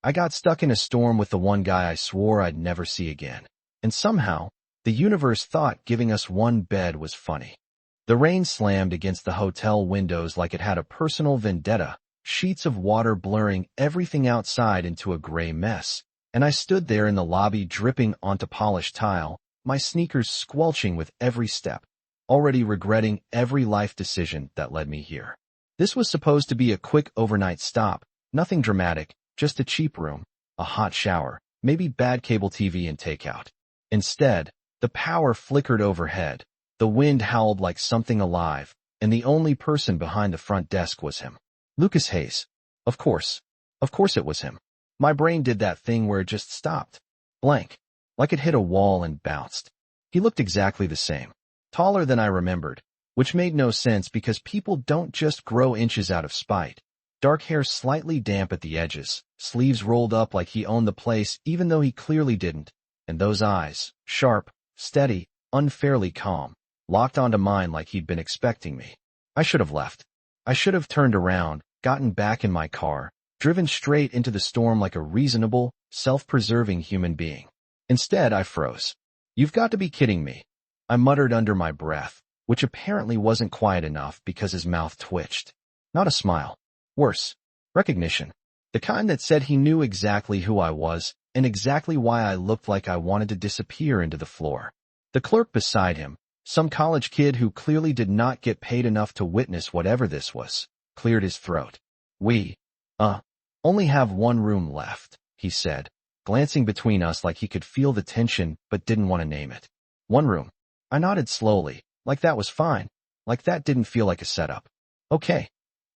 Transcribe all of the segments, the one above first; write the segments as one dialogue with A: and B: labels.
A: I got stuck in a storm with the one guy I swore I'd never see again. And somehow, the universe thought giving us one bed was funny. The rain slammed against the hotel windows like it had a personal vendetta, sheets of water blurring everything outside into a gray mess. And I stood there in the lobby dripping onto polished tile, my sneakers squelching with every step, already regretting every life decision that led me here. This was supposed to be a quick overnight stop, nothing dramatic, just a cheap room, a hot shower, maybe bad cable TV and takeout. Instead, the power flickered overhead, the wind howled like something alive, and the only person behind the front desk was him. Lucas Hayes. Of course it was him. My brain did that thing where it just stopped. Blank. Like it hit a wall and bounced. He looked exactly the same. Taller than I remembered, which made no sense because people don't just grow inches out of spite. Dark hair slightly damp at the edges, sleeves rolled up like he owned the place even though he clearly didn't, and those eyes, sharp, steady, unfairly calm, locked onto mine like he'd been expecting me. I should have left. I should have turned around, gotten back in my car, driven straight into the storm like a reasonable, self-preserving human being. Instead, I froze. You've got to be kidding me. I muttered under my breath, which apparently wasn't quiet enough because his mouth twitched. Not a smile. Worse, recognition. The kind that said he knew exactly who I was and exactly why I looked like I wanted to disappear into the floor. The clerk beside him, some college kid who clearly did not get paid enough to witness whatever this was, cleared his throat. We, only have one room left, he said, glancing between us like he could feel the tension but didn't want to name it. One room. I nodded slowly, like that was fine, like that didn't feel like a setup. Okay,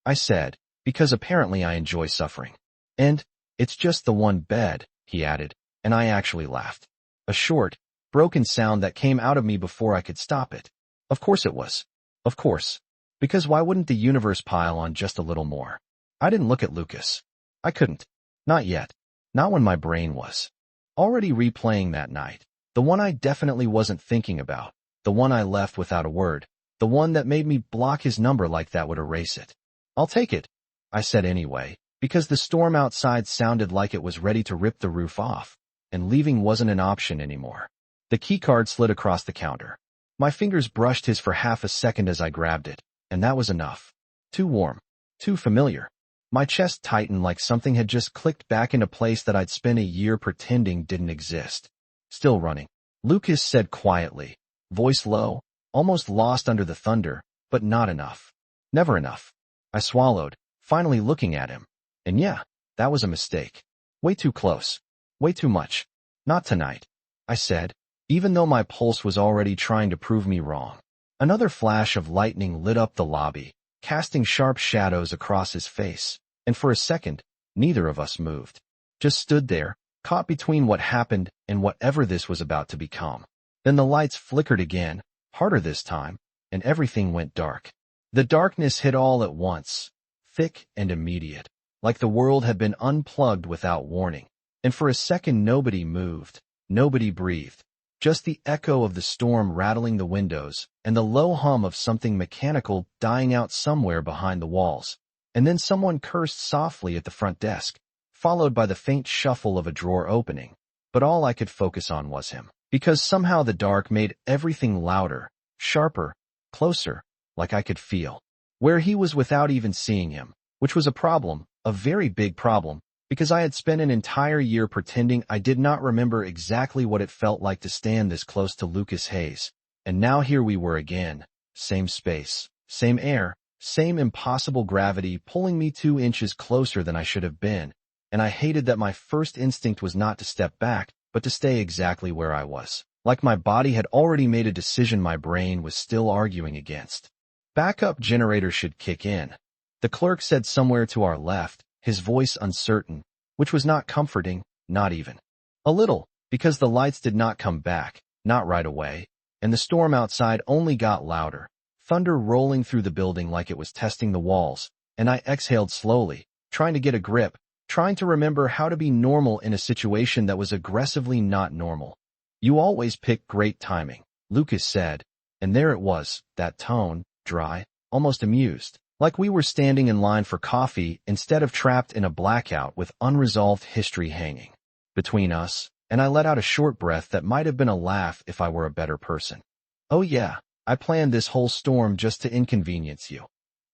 A: I said, because apparently I enjoy suffering. And, it's just the one bed, he added, and I actually laughed. A short, broken sound that came out of me before I could stop it. Of course it was. Of course. Because why wouldn't the universe pile on just a little more? I didn't look at Lucas. I couldn't. Not yet. Not when my brain was already replaying that night. The one I definitely wasn't thinking about. The one I left without a word. The one that made me block his number like that would erase it. I'll take it, I said anyway, because the storm outside sounded like it was ready to rip the roof off, and leaving wasn't an option anymore. The keycard slid across the counter. My fingers brushed his for half a second as I grabbed it, and that was enough. Too warm. Too familiar. My chest tightened like something had just clicked back into place that I'd spent a year pretending didn't exist. Still running. Lucas said quietly, voice low, almost lost under the thunder, but not enough. Never enough. I swallowed, finally looking at him. And yeah, that was a mistake. Way too close. Way too much. Not tonight, I said, even though my pulse was already trying to prove me wrong. Another flash of lightning lit up the lobby, casting sharp shadows across his face, and for a second, neither of us moved. Just stood there, caught between what happened and whatever this was about to become. Then the lights flickered again, harder this time, and everything went dark. The darkness hit all at once, thick and immediate, like the world had been unplugged without warning. And for a second nobody moved, nobody breathed. Just the echo of the storm rattling the windows, and the low hum of something mechanical dying out somewhere behind the walls. And then someone cursed softly at the front desk, followed by the faint shuffle of a drawer opening. But all I could focus on was him, because somehow the dark made everything louder, sharper, closer, like I could feel where he was without even seeing him, which was a problem, a very big problem, because I had spent an entire year pretending I did not remember exactly what it felt like to stand this close to Lucas Hayes. And now here we were again, same space, same air, same impossible gravity pulling me 2 inches closer than I should have been, and I hated that my first instinct was not to step back, but to stay exactly where I was, like my body had already made a decision my brain was still arguing against. Backup generator should kick in, the clerk said somewhere to our left, his voice uncertain, which was not comforting, not even a little, because the lights did not come back, not right away, and the storm outside only got louder, thunder rolling through the building like it was testing the walls, and I exhaled slowly, trying to get a grip, trying to remember how to be normal in a situation that was aggressively not normal. You always pick great timing, Lucas said, and there it was, that tone, dry, almost amused, Like we were standing in line for coffee instead of trapped in a blackout with unresolved history hanging between us, and I let out a short breath that might have been a laugh if I were a better person. "Oh yeah, I planned this whole storm just to inconvenience you,"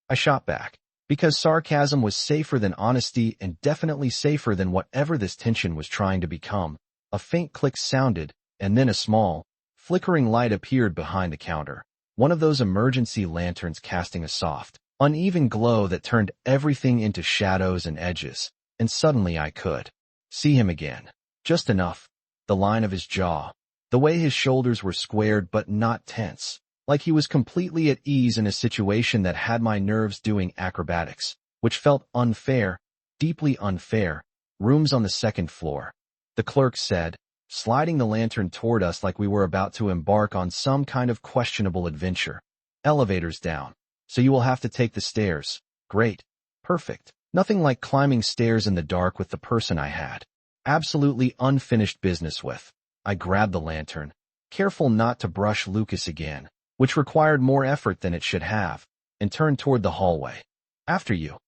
A: I shot back, because sarcasm was safer than honesty and definitely safer than whatever this tension was trying to become. A faint click sounded, and then a small, flickering light appeared behind the counter, one of those emergency lanterns casting a soft, uneven glow that turned everything into shadows and edges, and suddenly I could see him again. Just enough. The line of his jaw, the way his shoulders were squared but not tense, like he was completely at ease in a situation that had my nerves doing acrobatics, which felt unfair, deeply unfair. "Rooms on the second floor," the clerk said, sliding the lantern toward us like we were about to embark on some kind of questionable adventure. "Elevators down, so you will have to take the stairs." Great. Perfect. Nothing like climbing stairs in the dark with the person I had absolutely unfinished business with. I grabbed the lantern, careful not to brush Lucas again, which required more effort than it should have, and turned toward the hallway. "After you,"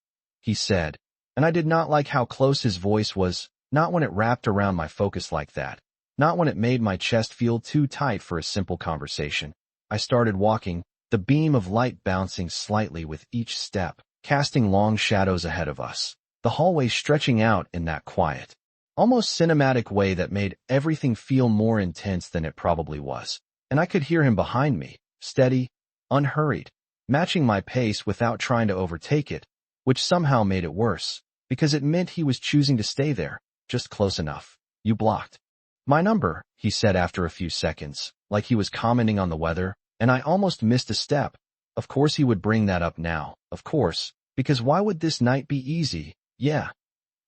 A: he said, and I did not like how close his voice was, not when it wrapped around my focus like that, not when it made my chest feel too tight for a simple conversation. I started walking, the beam of light bouncing slightly with each step, casting long shadows ahead of us, the hallway stretching out in that quiet, almost cinematic way that made everything feel more intense than it probably was. And I could hear him behind me, steady, unhurried, matching my pace without trying to overtake it, which somehow made it worse, because it meant he was choosing to stay there, just close enough. "You blocked my number," he said after a few seconds, like he was commenting on the weather, and I almost missed a step. Of course he would bring that up now, of course, because why would this night be easy? "Yeah,"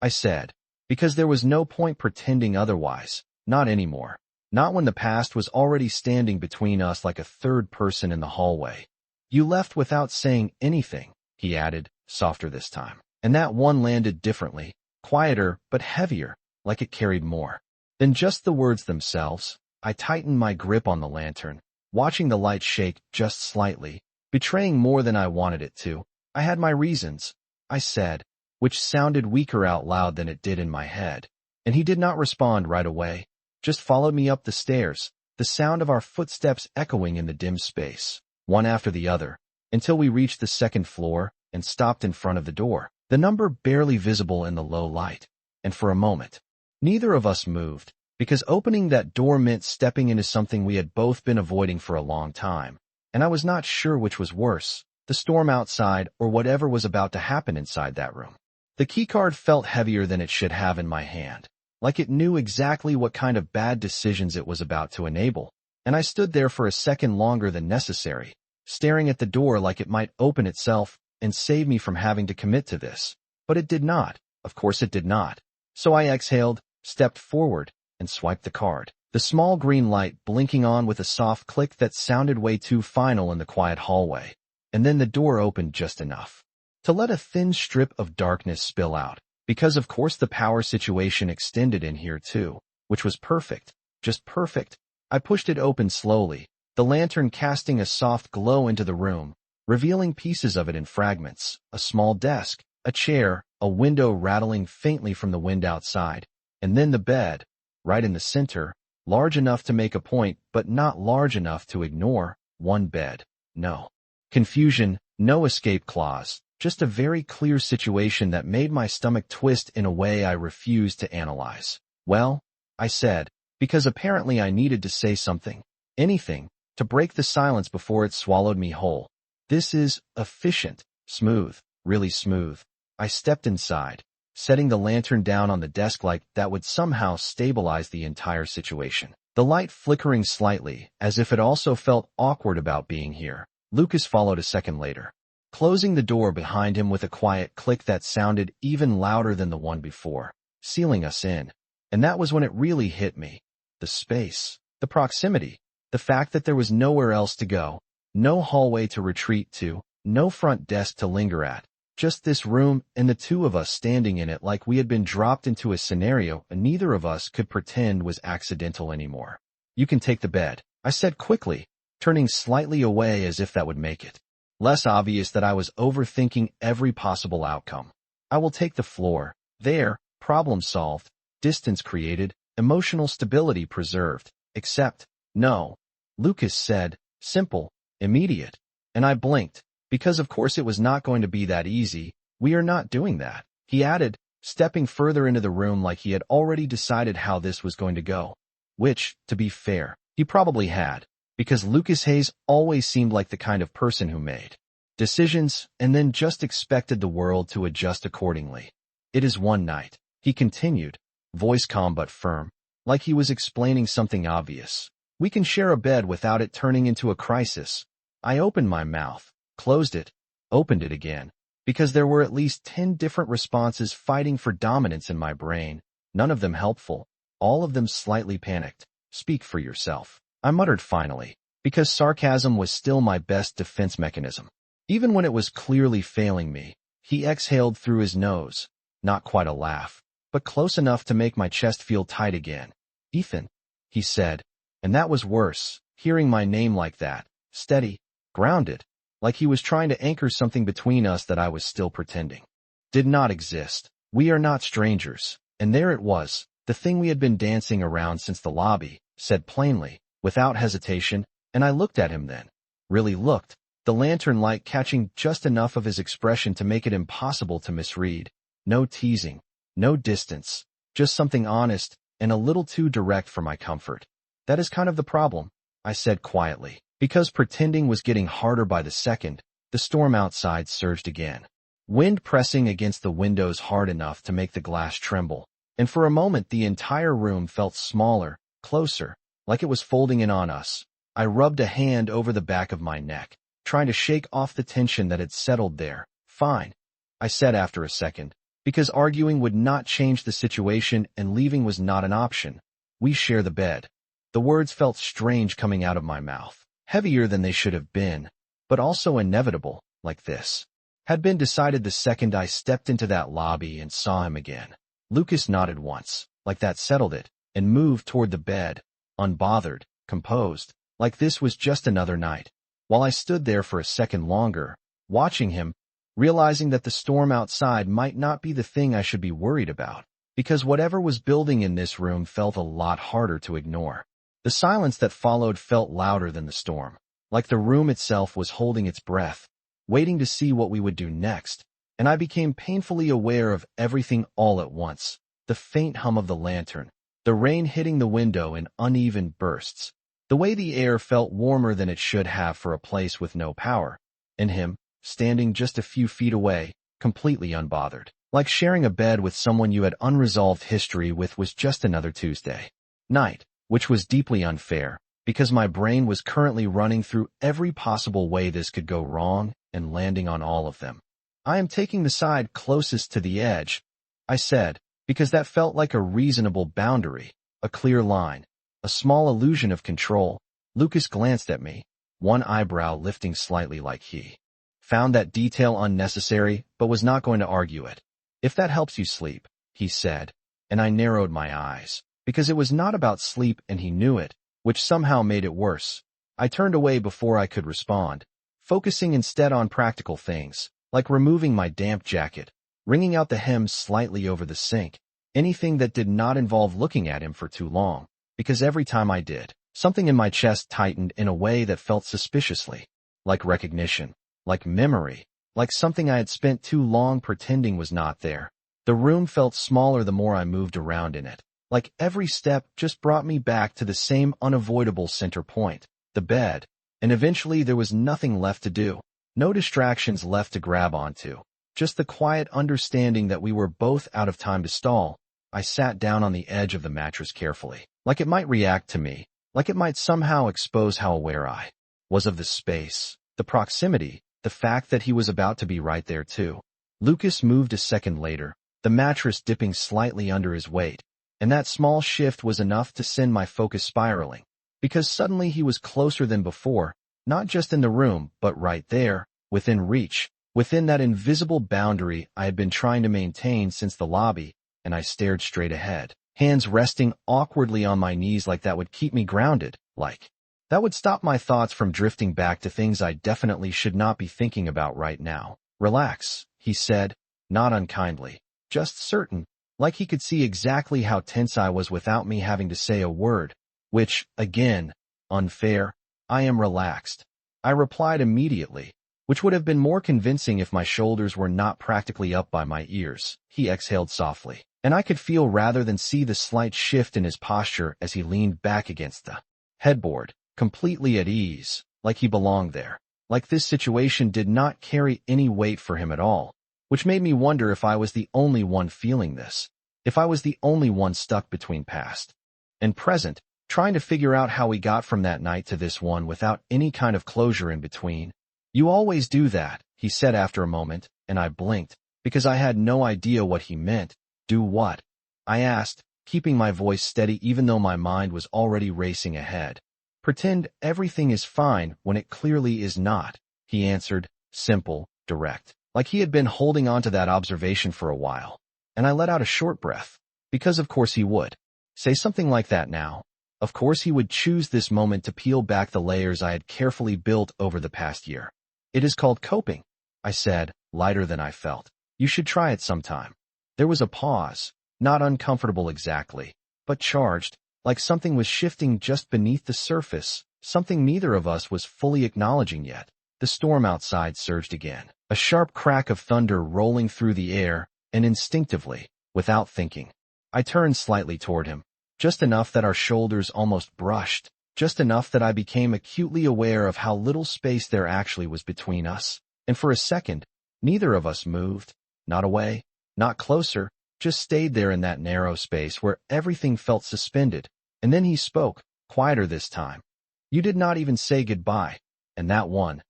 A: I said, because there was no point pretending otherwise, not anymore. Not when the past was already standing between us like a third person in the hallway. "You left without saying anything," he added, softer this time. And that one landed differently, quieter but heavier, like it carried more than just the words themselves. I tightened my grip on the lantern, watching the light shake just slightly, betraying more than I wanted it to. "I had my reasons," I said, which sounded weaker out loud than it did in my head. And he did not respond right away, just followed me up the stairs, the sound of our footsteps echoing in the dim space, one after the other, until we reached the second floor and stopped in front of the door, the number barely visible in the low light. And for a moment, neither of us moved, because opening that door meant stepping into something we had both been avoiding for a long time. And I was not sure which was worse, the storm outside or whatever was about to happen inside that room. The keycard felt heavier than it should have in my hand, like it knew exactly what kind of bad decisions it was about to enable, and I stood there for a second longer than necessary, staring at the door like it might open itself and save me from having to commit to this. But it did not. Of course it did not. So I exhaled, stepped forward, and swiped the card, the small green light blinking on with a soft click that sounded way too final in the quiet hallway. And then the door opened just enough to let a thin strip of darkness spill out, because of course the power situation extended in here too, which was perfect, just perfect. I pushed it open slowly, the lantern casting a soft glow into the room, revealing pieces of it in fragments, a small desk, a chair, a window rattling faintly from the wind outside, and then the bed, right in the center, large enough to make a point but not large enough to ignore. One bed, no confusion, no escape clause, just a very clear situation that made my stomach twist in a way I refused to analyze. "Well," I said, because apparently I needed to say something, anything, to break the silence before it swallowed me whole. "This is efficient, smooth, really smooth." I stepped inside, setting the lantern down on the desk like that would somehow stabilize the entire situation. The light flickering slightly, as if it also felt awkward about being here. Lucas followed a second later, closing the door behind him with a quiet click that sounded even louder than the one before, sealing us in. And that was when it really hit me. The space, the proximity, the fact that there was nowhere else to go, no hallway to retreat to, no front desk to linger at, just this room and the two of us standing in it like we had been dropped into a scenario and neither of us could pretend was accidental anymore. "You can take the bed," I said quickly, turning slightly away as if that would make it Less obvious that I was overthinking every possible outcome. I will take the floor. There, problem solved, distance created, emotional stability preserved. Except, no. Lucas said, simple, immediate. And I blinked, because of course it was not going to be that easy. We are not doing that. He added, stepping further into the room like he had already decided how this was going to go. Which, to be fair, he probably had, because Lucas Hayes always seemed like the kind of person who made decisions and then just expected the world to adjust accordingly. It is one night, he continued, voice calm but firm, like he was explaining something obvious. We can share a bed without it turning into a crisis. I opened my mouth, closed it, opened it again, because there were at least 10 different responses fighting for dominance in my brain, none of them helpful, all of them slightly panicked. Speak for yourself, I muttered finally, because sarcasm was still my best defense mechanism. Even when it was clearly failing me, he exhaled through his nose, not quite a laugh, but close enough to make my chest feel tight again. Ethan, he said, and that was worse, hearing my name like that, steady, grounded, like he was trying to anchor something between us that I was still pretending did not exist. We are not strangers. And there it was, the thing we had been dancing around since the lobby, said plainly, without hesitation, and I looked at him then. Really looked, the lantern light catching just enough of his expression to make it impossible to misread. No teasing, no distance, just something honest and a little too direct for my comfort. That is kind of the problem, I said quietly. Because pretending was getting harder by the second, the storm outside surged again. Wind pressing against the windows hard enough to make the glass tremble, and for a moment the entire room felt smaller, closer, like it was folding in on us. I rubbed a hand over the back of my neck, trying to shake off the tension that had settled there. Fine, I said after a second, because arguing would not change the situation and leaving was not an option. We share the bed. The words felt strange coming out of my mouth, heavier than they should have been, but also inevitable, like this had been decided the second I stepped into that lobby and saw him again. Lucas nodded once, like that settled it, and moved toward the bed, unbothered, composed, like this was just another night. While I stood there for a second longer, watching him, realizing that the storm outside might not be the thing I should be worried about, because whatever was building in this room felt a lot harder to ignore. The silence that followed felt louder than the storm, like the room itself was holding its breath, waiting to see what we would do next, and I became painfully aware of everything all at once. The faint hum of the lantern, the rain hitting the window in uneven bursts, the way the air felt warmer than it should have for a place with no power, and him, standing just a few feet away, completely unbothered, like sharing a bed with someone you had unresolved history with was just another Tuesday night, which was deeply unfair, because my brain was currently running through every possible way this could go wrong and landing on all of them. I am taking the side closest to the edge, I said, because that felt like a reasonable boundary, a clear line, a small illusion of control. Lucas glanced at me, one eyebrow lifting slightly like he found that detail unnecessary but was not going to argue it. If that helps you sleep, he said, and I narrowed my eyes, because it was not about sleep and he knew it, which somehow made it worse. I turned away before I could respond, focusing instead on practical things, like removing my damp jacket, wringing out the hem slightly over the sink, anything that did not involve looking at him for too long, because every time I did, something in my chest tightened in a way that felt suspiciously like recognition, like memory, like something I had spent too long pretending was not there. The room felt smaller the more I moved around in it, like every step just brought me back to the same unavoidable center point, the bed, and eventually there was nothing left to do, no distractions left to grab onto, just the quiet understanding that we were both out of time to stall. I sat down on the edge of the mattress carefully, like it might react to me, like it might somehow expose how aware I was of the space, the proximity, the fact that he was about to be right there too. Lucas moved a second later, the mattress dipping slightly under his weight, and that small shift was enough to send my focus spiraling, because suddenly he was closer than before, not just in the room, but right there, within reach, within that invisible boundary I had been trying to maintain since the lobby, and I stared straight ahead, hands resting awkwardly on my knees like that would keep me grounded, like That would stop my thoughts from drifting back to things I definitely should not be thinking about right now. Relax, he said, not unkindly, just certain, like he could see exactly how tense I was without me having to say a word, which, again, unfair. I am relaxed. I replied immediately, which would have been more convincing if my shoulders were not practically up by my ears. He exhaled softly, and I could feel rather than see the slight shift in his posture as he leaned back against the headboard, completely at ease, like he belonged there, like this situation did not carry any weight for him at all, which made me wonder if I was the only one feeling this, if I was the only one stuck between past and present, trying to figure out how we got from that night to this one without any kind of closure in between. You always do that, he said after a moment, and I blinked, because I had no idea what he meant. Do what? I asked, keeping my voice steady even though my mind was already racing ahead. Pretend everything is fine when it clearly is not, he answered, simple, direct, like he had been holding on to that observation for a while. And I let out a short breath, because of course he would say something like that now. Of course he would choose this moment to peel back the layers I had carefully built over the past year. It is called coping, I said, lighter than I felt. You should try it sometime. There was a pause, not uncomfortable exactly, but charged, like something was shifting just beneath the surface, something neither of us was fully acknowledging yet. The storm outside surged again, a sharp crack of thunder rolling through the air, and instinctively, without thinking, I turned slightly toward him, just enough that our shoulders almost brushed, just enough that I became acutely aware of how little space there actually was between us, and for a second, neither of us moved, not away, not closer, just stayed there in that narrow space where everything felt suspended. And then he spoke, quieter this time. You did not even say goodbye, and that one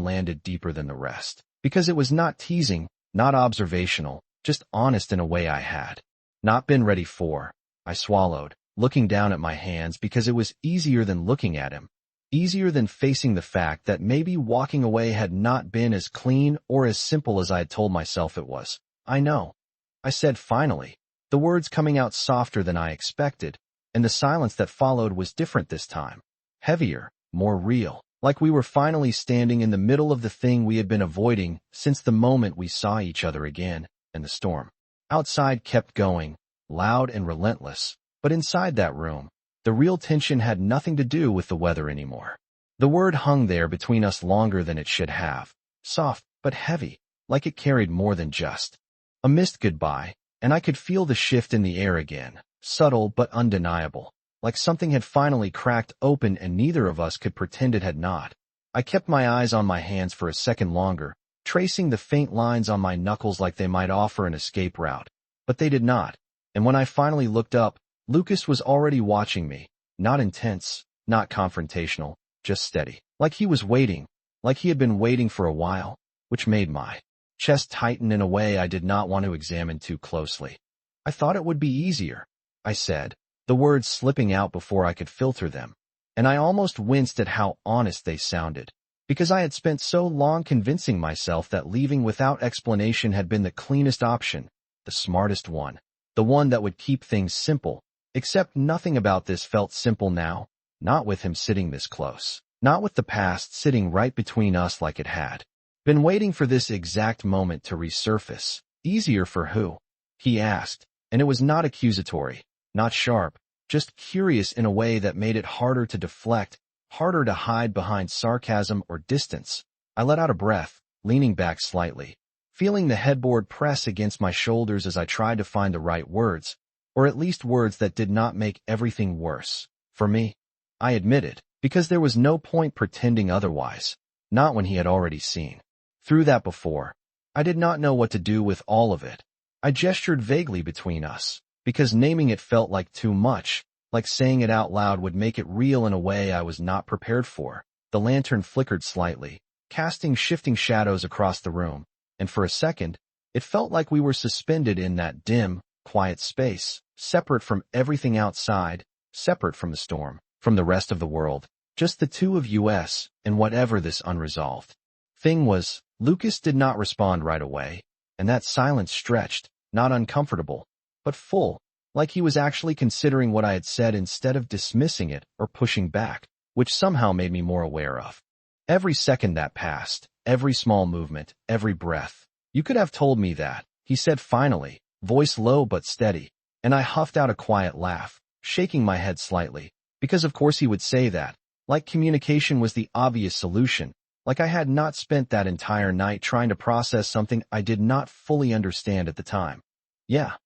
A: landed deeper than the rest, because it was not teasing, not observational, just honest in a way I had not been ready for. I swallowed, looking down at my hands because it was easier than looking at him, easier than facing the fact that maybe walking away had not been as clean or as simple as I had told myself it was. I know, I said finally, the words coming out softer than I expected, and the silence that followed was different this time, heavier, more real, like we were finally standing in the middle of the thing we had been avoiding since the moment we saw each other again, and the storm outside kept going, loud and relentless, but inside that room, the real tension had nothing to do with the weather anymore. The word hung there between us longer than it should have, soft but heavy, like it carried more than just a missed goodbye, and I could feel the shift in the air again, subtle but undeniable, like something had finally cracked open and neither of us could pretend it had not. I kept my eyes on my hands for a second longer, tracing the faint lines on my knuckles like they might offer an escape route, but they did not. And when I finally looked up, Lucas was already watching me, not intense, not confrontational, just steady, like he was waiting, like he had been waiting for a while, which made my chest tighten in a way I did not want to examine too closely. I thought it would be easier, I said, the words slipping out before I could filter them, and I almost winced at how honest they sounded, because I had spent so long convincing myself that leaving without explanation had been the cleanest option, the smartest one, the one that would keep things simple, except nothing about this felt simple now, not with him sitting this close, not with the past sitting right between us like it had been waiting for this exact moment to resurface. Easier for who? He asked, and it was not accusatory, not sharp, just curious in a way that made it harder to deflect, harder to hide behind sarcasm or distance. I let out a breath, leaning back slightly, feeling the headboard press against my shoulders as I tried to find the right words, or at least words that did not make everything worse. For me, I admitted, because there was no point pretending otherwise, not when he had already seen through that before. I did not know what to do with all of it. I gestured vaguely between us, because naming it felt like too much, like saying it out loud would make it real in a way I was not prepared for. The lantern flickered slightly, casting shifting shadows across the room, and for a second, it felt like we were suspended in that dim, quiet space, separate from everything outside, separate from the storm, from the rest of the world, just the two of us, and whatever this unresolved thing was. Lucas did not respond right away, and that silence stretched, not uncomfortable, but full, like he was actually considering what I had said instead of dismissing it or pushing back. which somehow made me more aware of. Every second that passed, every small movement, every breath. "You could have told me that," he said finally, voice low but steady, and I huffed out a quiet laugh, shaking my head slightly, because of course he would say that, like communication was the obvious solution, like I had not spent that entire night trying to process something I did not fully understand at the time. "Yeah.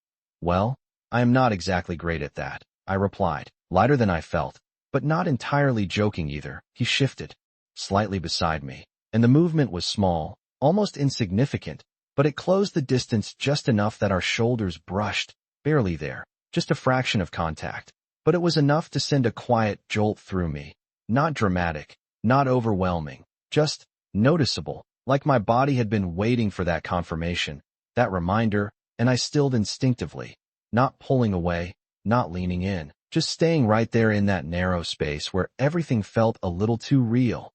A: Well, I am not exactly great at that," I replied, lighter than I felt, but not entirely joking either. He shifted slightly beside me, and the movement was small, almost insignificant, but it closed the distance just enough that our shoulders brushed, barely there, just a fraction of contact. But it was enough to send a quiet jolt through me. Not dramatic, not overwhelming, just noticeable, like my body had been waiting for that confirmation, that reminder, and I stilled instinctively, not pulling away, not leaning in, just staying right there in that narrow space where everything felt a little too real.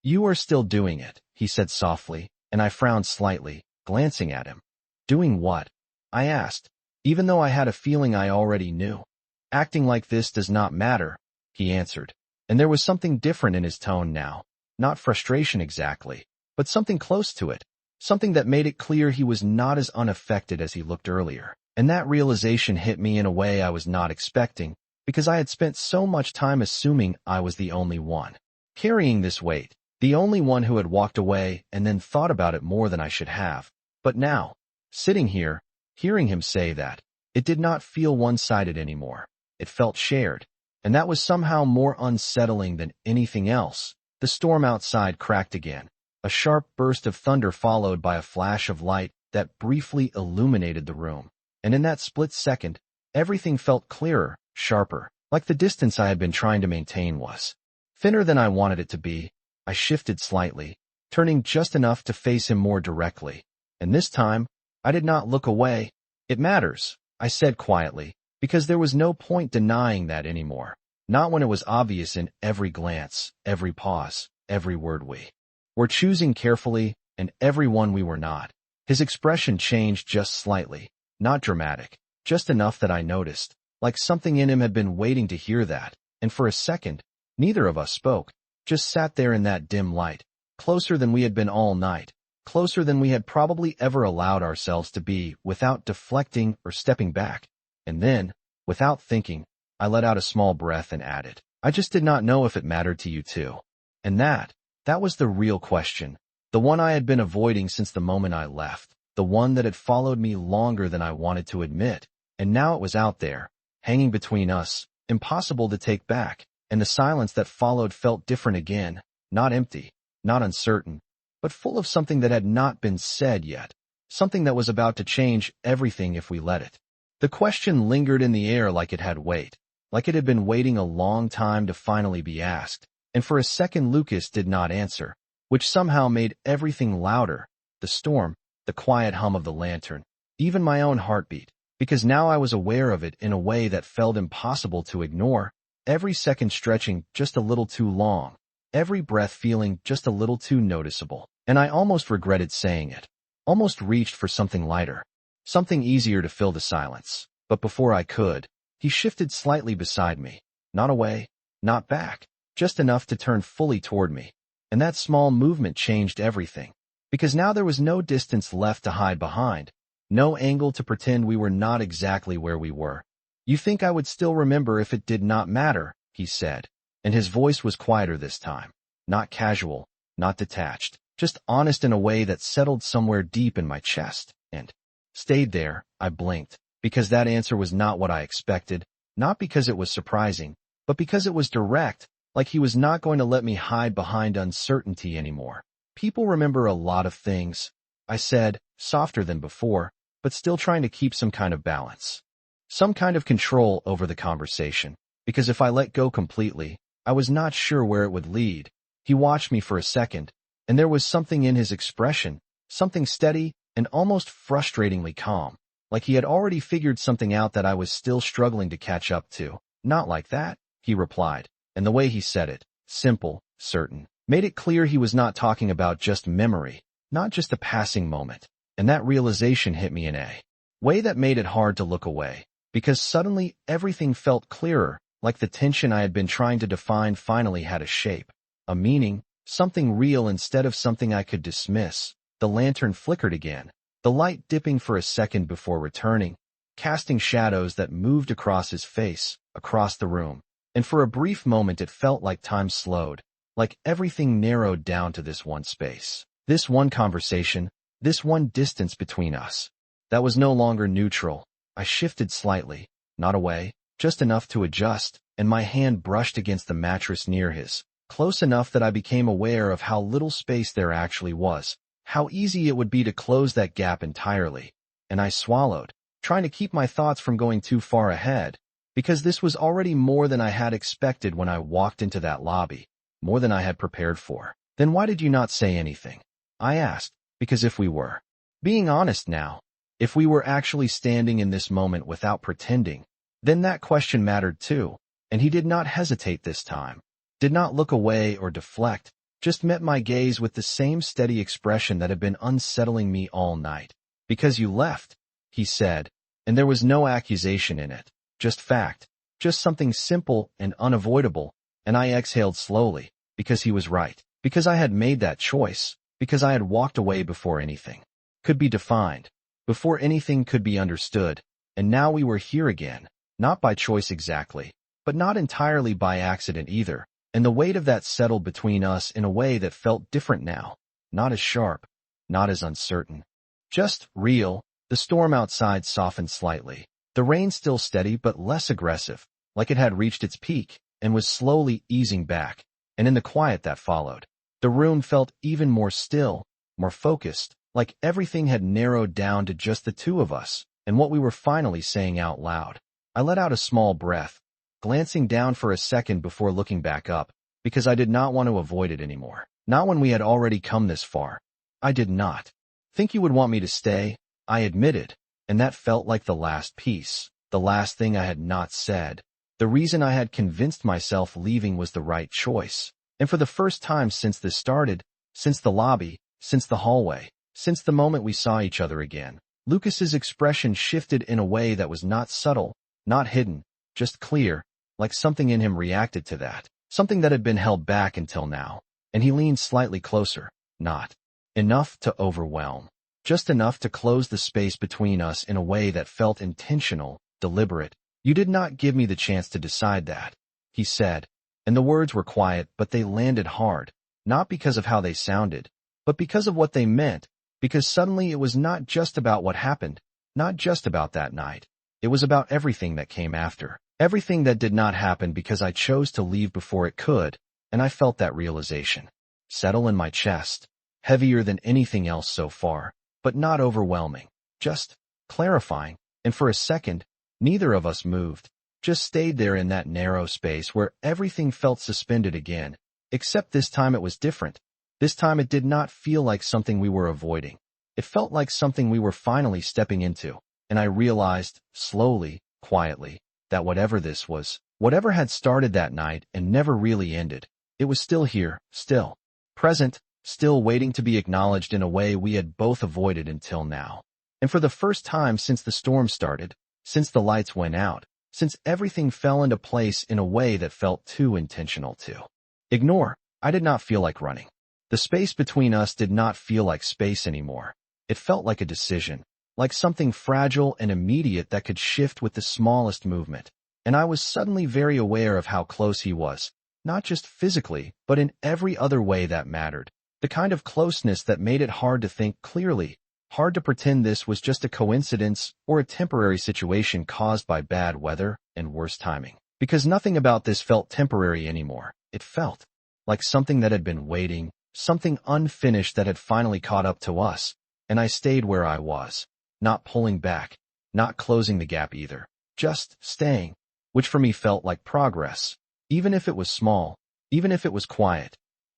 A: "You are still doing it," he said softly, and I frowned slightly, glancing at him. "Doing what?" I asked, even though I had a feeling I already knew. "Acting like this does not matter," he answered, and there was something different in his tone now. Not frustration exactly, but something close to it, something that made it clear he was not as unaffected as he looked earlier. And that realization hit me in a way I was not expecting, because I had spent so much time assuming I was the only one carrying this weight, the only one who had walked away and then thought about it more than I should have. But now, sitting here, hearing him say that, it did not feel one-sided anymore. It felt shared, and that was somehow more unsettling than anything else. The storm outside cracked again, a sharp burst of thunder followed by a flash of light that briefly illuminated the room. And in that split second, everything felt clearer, sharper, like the distance I had been trying to maintain was thinner than I wanted it to be. I shifted slightly, turning just enough to face him more directly. And this time, I did not look away. "It matters," I said quietly, because there was no point denying that anymore. Not when it was obvious in every glance, every pause, every word we were choosing carefully, and every one we were not. His expression changed just slightly, not dramatic, just enough that I noticed, like something in him had been waiting to hear that, and for a second, neither of us spoke, just sat there in that dim light, closer than we had been all night, closer than we had probably ever allowed ourselves to be without deflecting or stepping back. And then, without thinking, I let out a small breath and added, "I just did not know if it mattered to you too." And that was the real question, the one I had been avoiding since the moment I left, the one that had followed me longer than I wanted to admit, and now it was out there, hanging between us, impossible to take back, and the silence that followed felt different again, not empty, not uncertain, but full of something that had not been said yet, something that was about to change everything if we let it. The question lingered in the air like it had weight, like it had been waiting a long time to finally be asked, and for a second Lucas did not answer, which somehow made everything louder, the storm, the quiet hum of the lantern, even my own heartbeat, because now I was aware of it in a way that felt impossible to ignore, every second stretching just a little too long, every breath feeling just a little too noticeable, and I almost regretted saying it, almost reached for something lighter, something easier to fill the silence. But before I could, he shifted slightly beside me, not away, not back, just enough to turn fully toward me, and that small movement changed everything, because now there was no distance left to hide behind, no angle to pretend we were not exactly where we were. "You think I would still remember if it did not matter," he said, and his voice was quieter this time, not casual, not detached, just honest in a way that settled somewhere deep in my chest, and stayed there. I blinked, because that answer was not what I expected, not because it was surprising, but because it was direct, like he was not going to let me hide behind uncertainty anymore. "People remember a lot of things," I said, softer than before, but still trying to keep some kind of balance, some kind of control over the conversation, because if I let go completely, I was not sure where it would lead. He watched me for a second, and there was something in his expression, something steady and almost frustratingly calm, like he had already figured something out that I was still struggling to catch up to. "Not like that," he replied, and the way he said it, simple, certain, made it clear he was not talking about just memory, not just a passing moment, and that realization hit me in a way that made it hard to look away, because suddenly everything felt clearer, like the tension I had been trying to define finally had a shape, a meaning, something real instead of something I could dismiss. The lantern flickered again, the light dipping for a second before returning, casting shadows that moved across his face, across the room. And for a brief moment it felt like time slowed, like everything narrowed down to this one space. This one conversation, this one distance between us. That was no longer neutral. I shifted slightly, not away, just enough to adjust, and my hand brushed against the mattress near his, close enough that I became aware of how little space there actually was, how easy it would be to close that gap entirely. And I swallowed, trying to keep my thoughts from going too far ahead, because this was already more than I had expected when I walked into that lobby, more than I had prepared for. Then why did you not say anything? I asked, because if we were being honest now, if we were actually standing in this moment without pretending, then that question mattered too, and he did not hesitate this time, did not look away or deflect, just met my gaze with the same steady expression that had been unsettling me all night. Because you left, he said, and there was no accusation in it, just fact, just something simple and unavoidable, and I exhaled slowly, because he was right, because I had made that choice, because I had walked away before anything could be defined, before anything could be understood, and now we were here again, not by choice exactly, but not entirely by accident either, and the weight of that settled between us in a way that felt different now, not as sharp, not as uncertain, just real. The storm outside softened slightly, the rain still steady but less aggressive, like it had reached its peak, and was slowly easing back, and in the quiet that followed, the room felt even more still, more focused, like everything had narrowed down to just the two of us, and what we were finally saying out loud. I let out a small breath, glancing down for a second before looking back up, because I did not want to avoid it anymore. Not when we had already come this far. I did not think you would want me to stay, I admitted, and that felt like the last piece, the last thing I had not said. The reason I had convinced myself leaving was the right choice, and for the first time since this started, since the lobby, since the hallway, since the moment we saw each other again, Lucas's expression shifted in a way that was not subtle, not hidden, just clear, like something in him reacted to that, something that had been held back until now, and he leaned slightly closer, not enough to overwhelm, just enough to close the space between us in a way that felt intentional, deliberate. You did not give me the chance to decide that, he said, and the words were quiet but they landed hard, not because of how they sounded, but because of what they meant, because suddenly it was not just about what happened, not just about that night. It was about everything that came after, everything that did not happen because I chose to leave before it could, and I felt that realization settle in my chest, heavier than anything else so far, but not overwhelming, just clarifying, and for a second, neither of us moved, just stayed there in that narrow space where everything felt suspended again, except this time it was different. This time it did not feel like something we were avoiding. It felt like something we were finally stepping into, and I realized, slowly, quietly, that whatever this was, whatever had started that night and never really ended, it was still here, still present, still waiting to be acknowledged in a way we had both avoided until now. And for the first time since the storm started, since the lights went out, since everything fell into place in a way that felt too intentional to ignore, I did not feel like running. The space between us did not feel like space anymore. It felt like a decision, like something fragile and immediate that could shift with the smallest movement. And I was suddenly very aware of how close he was, not just physically, but in every other way that mattered. The kind of closeness that made it hard to think clearly, hard to pretend this was just a coincidence or a temporary situation caused by bad weather and worse timing. Because nothing about this felt temporary anymore. It felt like something that had been waiting, something unfinished that had finally caught up to us, and I stayed where I was, not pulling back, not closing the gap either, just staying, which for me felt like progress, even if it was small, even if it was quiet.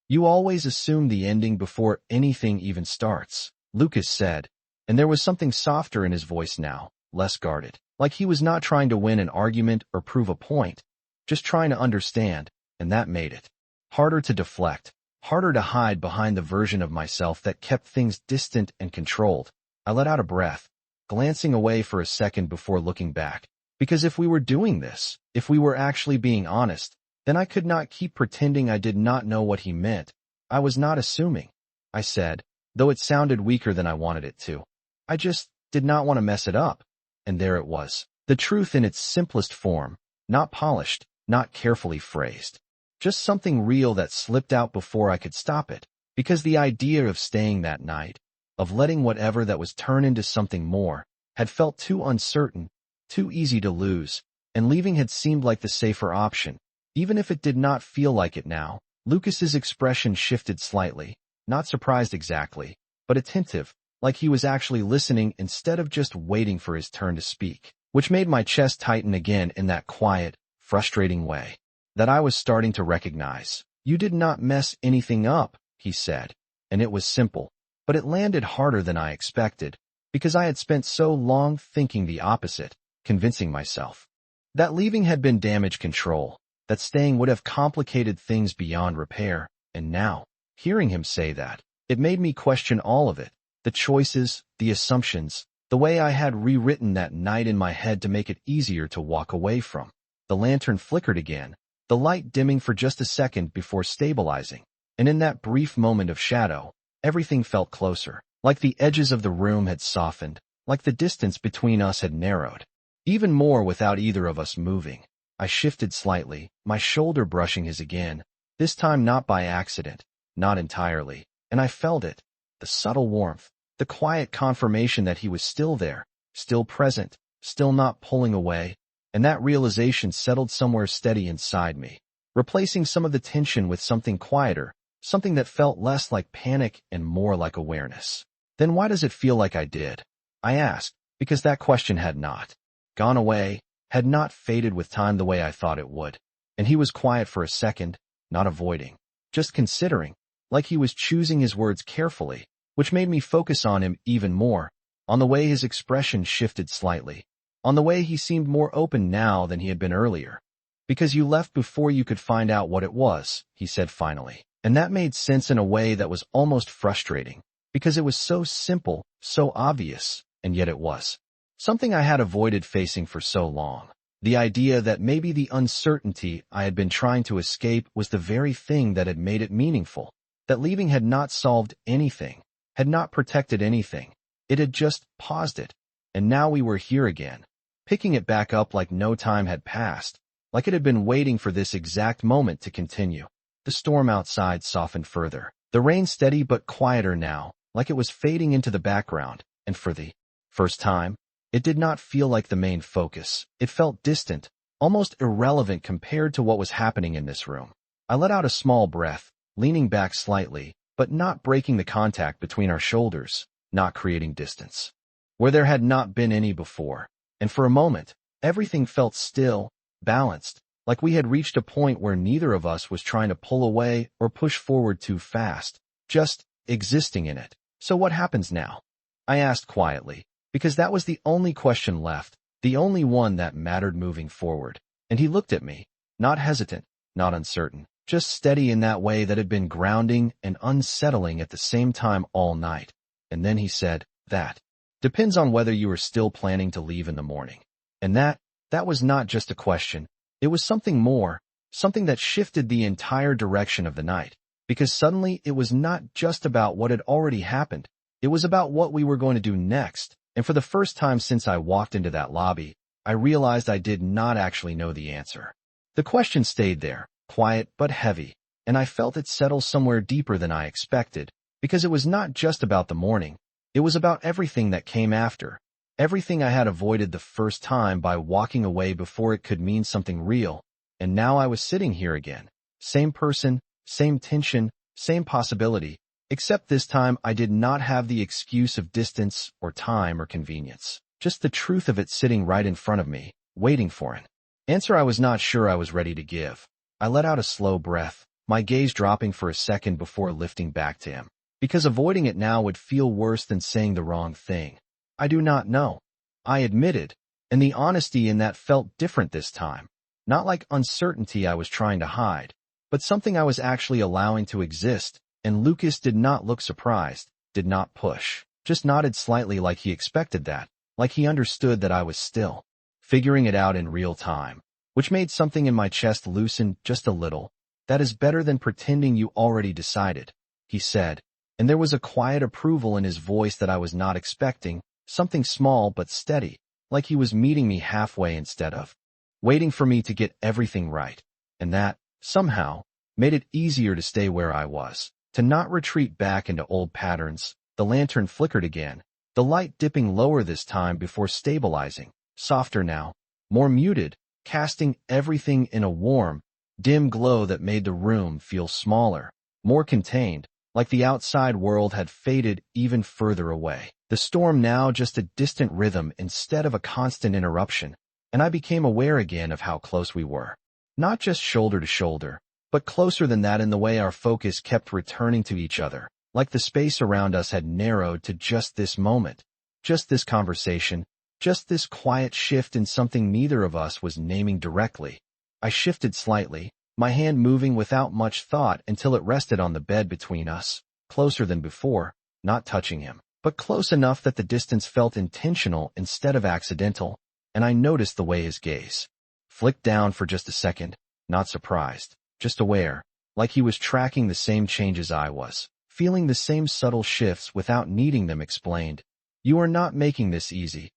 A: You always assume the ending before anything even starts, Lucas said, and there was something softer in his voice now, less guarded, like he was not trying to win an argument or prove a point, just trying to understand, and that made it harder to deflect, harder to hide behind the version of myself that kept things distant and controlled. I let out a breath, glancing away for a second before looking back, Because if we were doing this, if we were actually being honest, then I could not keep pretending I did not know what he meant. I was not assuming, I said, though it sounded weaker than I wanted it to. I just did not want to mess it up. And there it was. The truth in its simplest form, not polished, not carefully phrased. Just something real that slipped out before I could stop it. Because the idea of staying that night, of letting whatever that was turn into something more, had felt too uncertain, too easy to lose, and leaving had seemed like the safer option. Even if it did not feel like it now, Lucas's expression shifted slightly, not surprised exactly, but attentive, like he was actually listening instead of just waiting for his turn to speak, which made my chest tighten again in that quiet, frustrating way that I was starting to recognize. You did not mess anything up, he said, and it was simple, but it landed harder than I expected, because I had spent so long thinking the opposite, convincing myself that leaving had been damage control, that staying would have complicated things beyond repair, and now, hearing him say that, it made me question all of it, the choices, the assumptions, the way I had rewritten that night in my head to make it easier to walk away from. The lantern flickered again, the light dimming for just a second before stabilizing, and in that brief moment of shadow, everything felt closer, like the edges of the room had softened, like the distance between us had narrowed. Even more without either of us moving. I shifted slightly, my shoulder brushing his again, this time not by accident, not entirely, and I felt it, the subtle warmth, the quiet confirmation that he was still there, still present, still not pulling away, and that realization settled somewhere steady inside me, replacing some of the tension with something quieter, something that felt less like panic and more like awareness. Then why does it feel like I did? I asked, because that question had not gone away, had not faded with time the way I thought it would. And he was quiet for a second, not avoiding, just considering, like he was choosing his words carefully, which made me focus on him even more, on the way his expression shifted slightly, on the way he seemed more open now than he had been earlier. Because you left before you could find out what it was, he said finally. And that made sense in a way that was almost frustrating, because it was so simple, so obvious, and yet it was something I had avoided facing for so long. The idea that maybe the uncertainty I had been trying to escape was the very thing that had made it meaningful, that leaving had not solved anything, had not protected anything. It had just paused it, and now we were here again, picking it back up like no time had passed, like it had been waiting for this exact moment to continue. The storm outside softened further, the rain steady but quieter now, like it was fading into the background, and for the first time, it did not feel like the main focus. It felt distant, almost irrelevant compared to what was happening in this room. I let out a small breath, leaning back slightly, but not breaking the contact between our shoulders, not creating distance, where there had not been any before. And for a moment, everything felt still, balanced, like we had reached a point where neither of us was trying to pull away or push forward too fast, just existing in it. So what happens now? I asked quietly, because that was the only question left, the only one that mattered moving forward. And he looked at me, not hesitant, not uncertain, just steady in that way that had been grounding and unsettling at the same time all night. And then he said, that depends on whether you are still planning to leave in the morning. And that was not just a question. It was something more, something that shifted the entire direction of the night. Because suddenly it was not just about what had already happened. It was about what we were going to do next. And for the first time since I walked into that lobby, I realized I did not actually know the answer. The question stayed there, quiet but heavy, and I felt it settle somewhere deeper than I expected, because it was not just about the morning. It was about everything that came after, everything I had avoided the first time by walking away before it could mean something real. And now I was sitting here again. Same person, same tension, same possibility. Except this time I did not have the excuse of distance or time or convenience. Just the truth of it sitting right in front of me, waiting for an answer I was not sure I was ready to give. I let out a slow breath, my gaze dropping for a second before lifting back to him. Because avoiding it now would feel worse than saying the wrong thing. I do not know, I admitted, and the honesty in that felt different this time. Not like uncertainty I was trying to hide, but something I was actually allowing to exist. And Lucas did not look surprised, did not push, just nodded slightly like he expected that, like he understood that I was still figuring it out in real time, which made something in my chest loosen just a little. That is better than pretending you already decided, he said, and there was a quiet approval in his voice that I was not expecting, something small but steady, like he was meeting me halfway instead of waiting for me to get everything right, and that, somehow, made it easier to stay where I was, to not retreat back into old patterns. The lantern flickered again, the light dipping lower this time before stabilizing, softer now, more muted, casting everything in a warm, dim glow that made the room feel smaller, more contained, like the outside world had faded even further away. The storm now just a distant rhythm instead of a constant interruption, and I became aware again of how close we were. Not just shoulder to shoulder, but closer than that in the way our focus kept returning to each other, like the space around us had narrowed to just this moment, just this conversation, just this quiet shift in something neither of us was naming directly. I shifted slightly, my hand moving without much thought until it rested on the bed between us, closer than before, not touching him, but close enough that the distance felt intentional instead of accidental, and I noticed the way his gaze flicked down for just a second, not surprised, just aware, like he was tracking the same changes I was, feeling the same subtle shifts without needing them explained. "You are not making this easy,"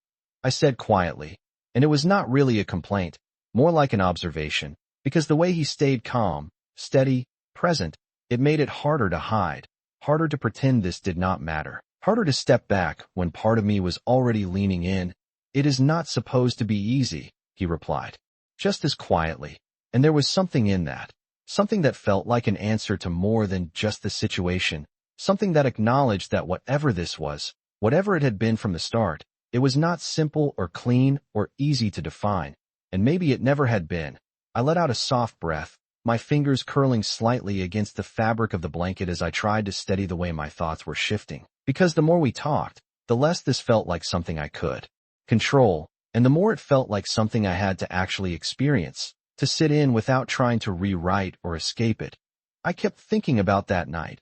A: I said quietly, and it was not really a complaint, more like an observation, because the way he stayed calm, steady, present, it made it harder to hide, harder to pretend this did not matter, harder to step back when part of me was already leaning in. "It is not supposed to be easy," he replied, just as quietly, and there was something in that, something that felt like an answer to more than just the situation, something that acknowledged that whatever this was, whatever it had been from the start, it was not simple or clean or easy to define, and maybe it never had been. I let out a soft breath, my fingers curling slightly against the fabric of the blanket as I tried to steady the way my thoughts were shifting, because the more we talked, the less this felt like something I could control, and the more it felt like something I had to actually experience, to sit in without trying to rewrite or escape it. I kept thinking about that night,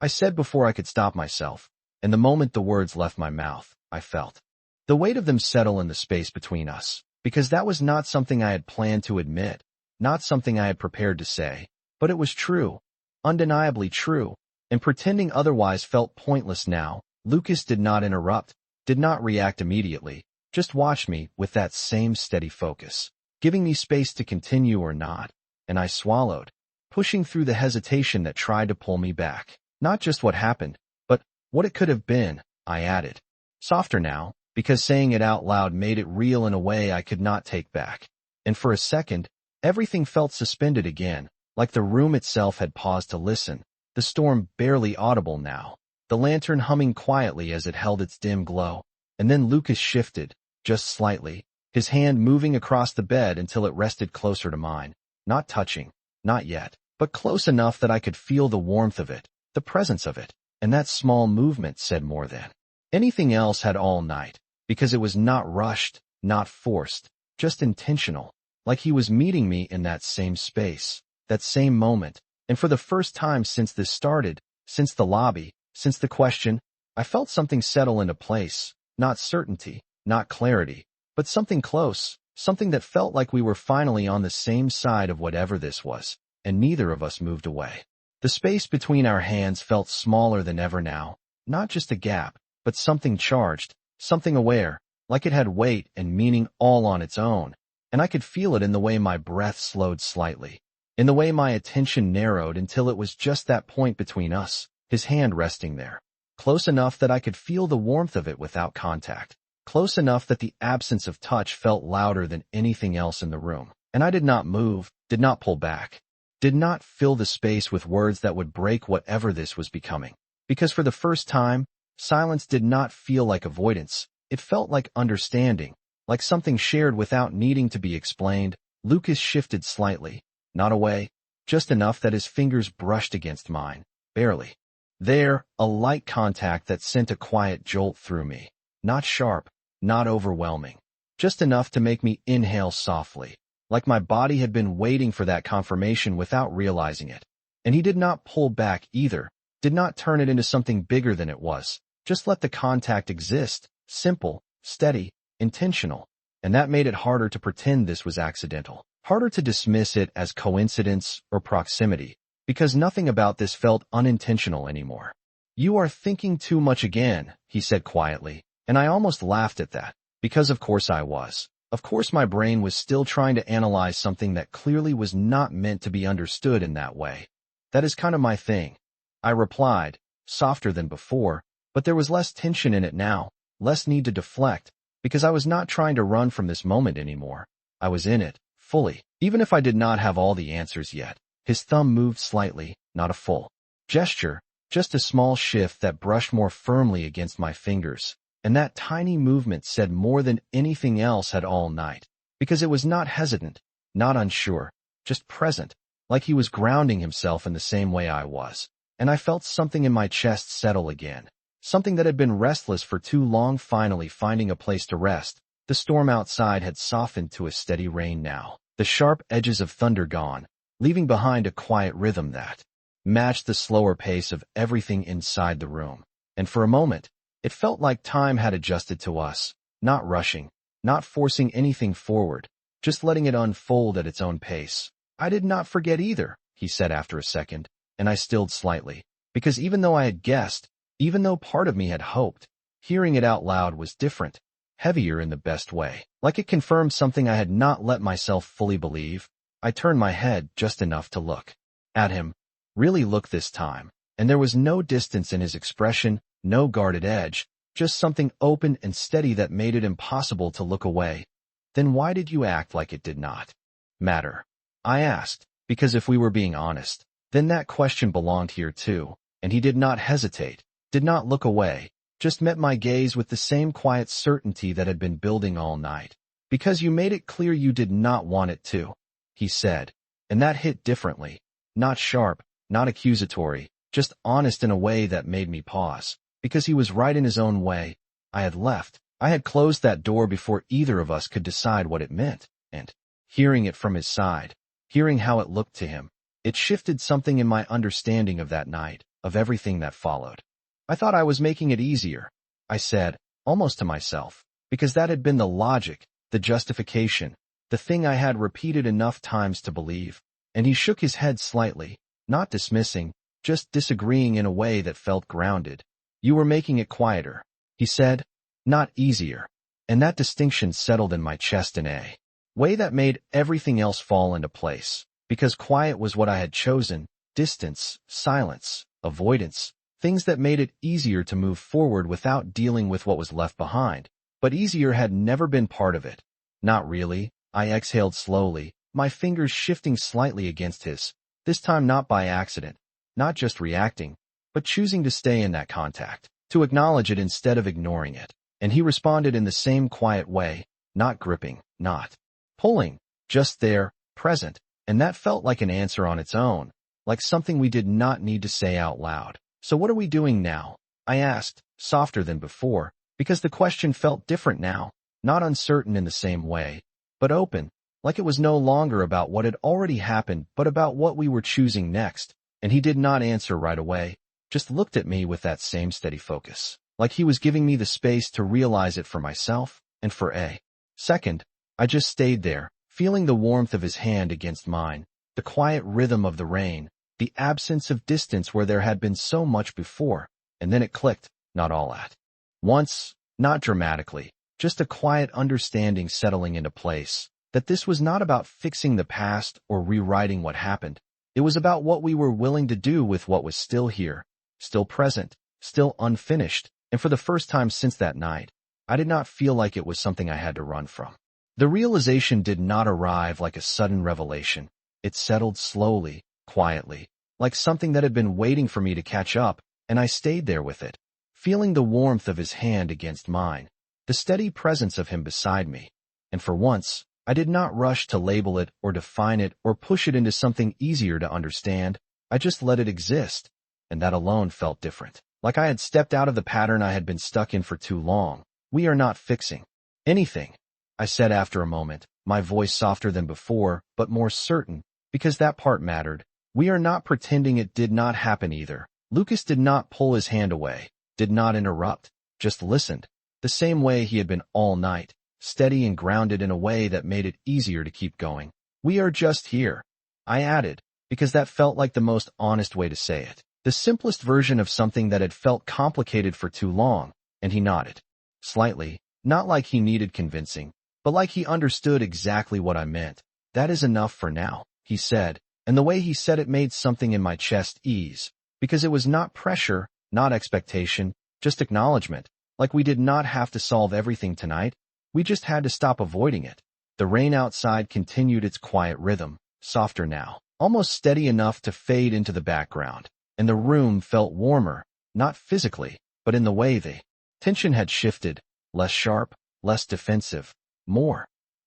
A: I said before I could stop myself, and the moment the words left my mouth, I felt the weight of them settle in the space between us, because that was not something I had planned to admit, not something I had prepared to say, but it was true, undeniably true, and pretending otherwise felt pointless now. Lucas did not interrupt, did not react immediately, just watched me with that same steady focus, giving me space to continue or not, and I swallowed, pushing through the hesitation that tried to pull me back. Not just what happened, but what it could have been, I added. Softer now, because saying it out loud made it real in a way I could not take back. And for a second, everything felt suspended again, like the room itself had paused to listen, the storm barely audible now, the lantern humming quietly as it held its dim glow. And then Lucas shifted, just slightly, his hand moving across the bed until it rested closer to mine, not touching, not yet, but close enough that I could feel the warmth of it, the presence of it, and that small movement said more than anything else had all night, because it was not rushed, not forced, just intentional, like he was meeting me in that same space, that same moment, and for the first time since this started, since the lobby, since the question, I felt something settle into place, not certainty, not clarity, but something close, something that felt like we were finally on the same side of whatever this was, and neither of us moved away. The space between our hands felt smaller than ever now, not just a gap, but something charged, something aware, like it had weight and meaning all on its own, and I could feel it in the way my breath slowed slightly, in the way my attention narrowed until it was just that point between us, his hand resting there, close enough that I could feel the warmth of it without contact, close enough that the absence of touch felt louder than anything else in the room, and I did not move, did not pull back, did not fill the space with words that would break whatever this was becoming, because for the first time, silence did not feel like avoidance, it felt like understanding, like something shared without needing to be explained. Lucas shifted slightly, not away, just enough that his fingers brushed against mine, barely. There, a light contact that sent a quiet jolt through me, not sharp, not overwhelming, just enough to make me inhale softly, like my body had been waiting for that confirmation without realizing it. And he did not pull back either, did not turn it into something bigger than it was, just let the contact exist, simple, steady, intentional. and that made it harder to pretend this was accidental, harder to dismiss it as coincidence or proximity, because nothing about this felt unintentional anymore. "You are thinking too much again," he said quietly, and I almost laughed at that, because of course I was. Of course my brain was still trying to analyze something that clearly was not meant to be understood in that way. "That is kind of my thing," I replied, softer than before, but there was less tension in it now, less need to deflect, because I was not trying to run from this moment anymore. I was in it, fully, even if I did not have all the answers yet. His thumb moved slightly, not a full gesture, just a small shift that brushed more firmly against my fingers, and that tiny movement said more than anything else had all night, because it was not hesitant, not unsure, just present, like he was grounding himself in the same way I was. And I felt something in my chest settle again, something that had been restless for too long finally finding a place to rest. The storm outside had softened to a steady rain now, the sharp edges of thunder gone, leaving behind a quiet rhythm that matched the slower pace of everything inside the room. And for a moment, it felt like time had adjusted to us, not rushing, not forcing anything forward, just letting it unfold at its own pace. "I did not forget either," he said after a second, and I stilled slightly, because even though I had guessed, even though part of me had hoped, hearing it out loud was different, heavier in the best way, like it confirmed something I had not let myself fully believe. I turned my head just enough to look at him, really look this time, and there was no distance in his expression, no guarded edge, just something open and steady that made it impossible to look away. "Then why did you act like it did not matter?" I asked, because if we were being honest, then that question belonged here too, and he did not hesitate, did not look away, just met my gaze with the same quiet certainty that had been building all night. "Because you made it clear you did not want it to," he said, and that hit differently, not sharp, not accusatory, just honest in a way that made me pause, because he was right in his own way. I had left. I had closed that door before either of us could decide what it meant, and hearing it from his side, hearing how it looked to him, it shifted something in my understanding of that night, of everything that followed. "I thought I was making it easier," I said, almost to myself, because that had been the logic, the justification, the thing I had repeated enough times to believe. And he shook his head slightly, not dismissing, just disagreeing in a way that felt grounded. "You were making it quieter," he said, "not easier." And that distinction settled in my chest in a way that made everything else fall into place, because quiet was what I had chosen, distance, silence, avoidance, things that made it easier to move forward without dealing with what was left behind. But easier had never been part of it. Not really. I exhaled slowly, my fingers shifting slightly against his, this time not by accident, not just reacting, but choosing to stay in that contact, to acknowledge it instead of ignoring it. And he responded in the same quiet way, not gripping, not pulling, just there, present, and that felt like an answer on its own, like something we did not need to say out loud. "So what are we doing now?" I asked, softer than before, because the question felt different now, not uncertain in the same way, but open, like it was no longer about what had already happened but about what we were choosing next. And he did not answer right away, just looked at me with that same steady focus, like he was giving me the space to realize it for myself. And for a second, I just stayed there, feeling the warmth of his hand against mine, the quiet rhythm of the rain, the absence of distance where there had been so much before. And then it clicked, not all at once, not dramatically, just a quiet understanding settling into place, that this was not about fixing the past or rewriting what happened. It was about what we were willing to do with what was still here, still present, still unfinished. And for the first time since that night, I did not feel like it was something I had to run from. The realization did not arrive like a sudden revelation. It settled slowly, quietly, like something that had been waiting for me to catch up, and I stayed there with it, feeling the warmth of his hand against mine, the steady presence of him beside me. And for once, I did not rush to label it or define it or push it into something easier to understand. I just let it exist, and that alone felt different, like I had stepped out of the pattern I had been stuck in for too long. "We are not fixing anything," I said after a moment, my voice softer than before, but more certain, because that part mattered. "We are not pretending it did not happen either." Lucas did not pull his hand away, did not interrupt, just listened, the same way he had been all night, steady and grounded in a way that made it easier to keep going. "We are just here," I added, because that felt like the most honest way to say it. The simplest version of something that had felt complicated for too long, and he nodded. Slightly, not like he needed convincing, but like he understood exactly what I meant. "That is enough for now," he said, and the way he said it made something in my chest ease, because it was not pressure, not expectation, just acknowledgement, like we did not have to solve everything tonight, we just had to stop avoiding it. The rain outside continued its quiet rhythm, softer now, almost steady enough to fade into the background, and the room felt warmer, not physically, but in the way the tension had shifted, less sharp, less defensive, more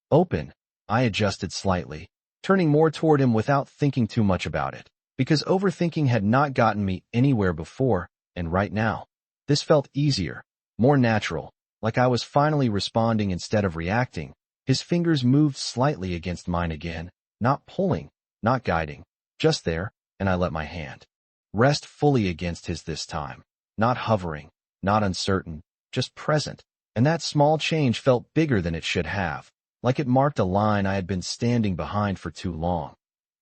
A: open. I adjusted slightly, turning more toward him without thinking too much about it, because overthinking had not gotten me anywhere before, and right now, this felt easier, more natural, like I was finally responding instead of reacting. His fingers moved slightly against mine again, not pulling, not guiding, just there, and I let my hand rest fully against his this time, not hovering, not uncertain, just present, and that small change felt bigger than it should have, like it marked a line I had been standing behind for too long.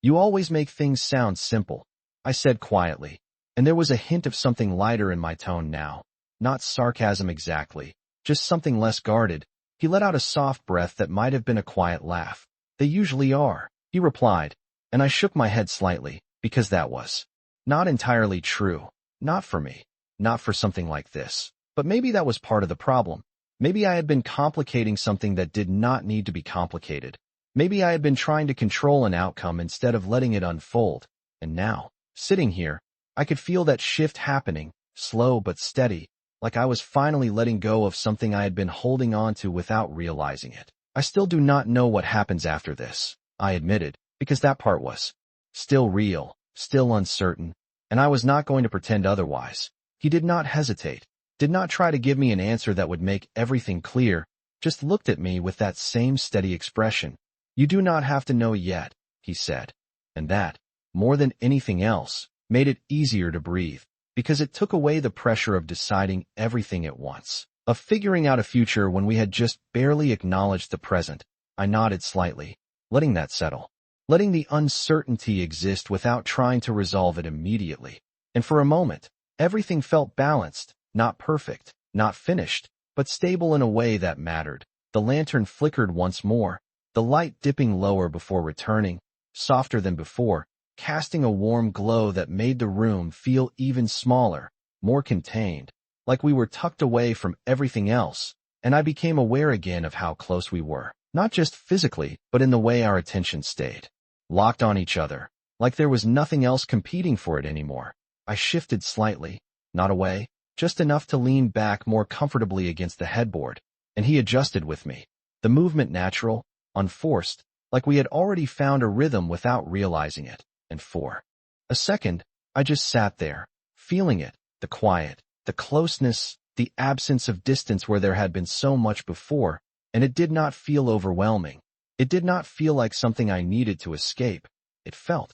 A: "You always make things sound simple," I said quietly, and there was a hint of something lighter in my tone now, not sarcasm exactly, just something less guarded. He let out a soft breath that might have been a quiet laugh. "They usually are," he replied, and I shook my head slightly, because that was not entirely true, not for me, not for something like this. But maybe that was part of the problem. Maybe I had been complicating something that did not need to be complicated. Maybe I had been trying to control an outcome instead of letting it unfold. And now, sitting here, I could feel that shift happening, slow but steady, like I was finally letting go of something I had been holding on to without realizing it. "I still do not know what happens after this," I admitted, because that part was still real, still uncertain, and I was not going to pretend otherwise. He did not hesitate, did not try to give me an answer that would make everything clear, just looked at me with that same steady expression. "You do not have to know yet," he said, and that, more than anything else, made it easier to breathe, because it took away the pressure of deciding everything at once, of figuring out a future when we had just barely acknowledged the present. I nodded slightly, letting that settle, letting the uncertainty exist without trying to resolve it immediately. And for a moment, everything felt balanced, not perfect, not finished, but stable in a way that mattered. The lantern flickered once more, the light dipping lower before returning, softer than before, casting a warm glow that made the room feel even smaller, more contained, like we were tucked away from everything else, and I became aware again of how close we were, not just physically, but in the way our attention stayed, locked on each other, like there was nothing else competing for it anymore. I shifted slightly, not away, just enough to lean back more comfortably against the headboard, and he adjusted with me, the movement natural, unforced, like we had already found a rhythm without realizing it. And for a second, I just sat there, feeling it, the quiet, the closeness, the absence of distance where there had been so much before, and it did not feel overwhelming. It did not feel like something I needed to escape. It felt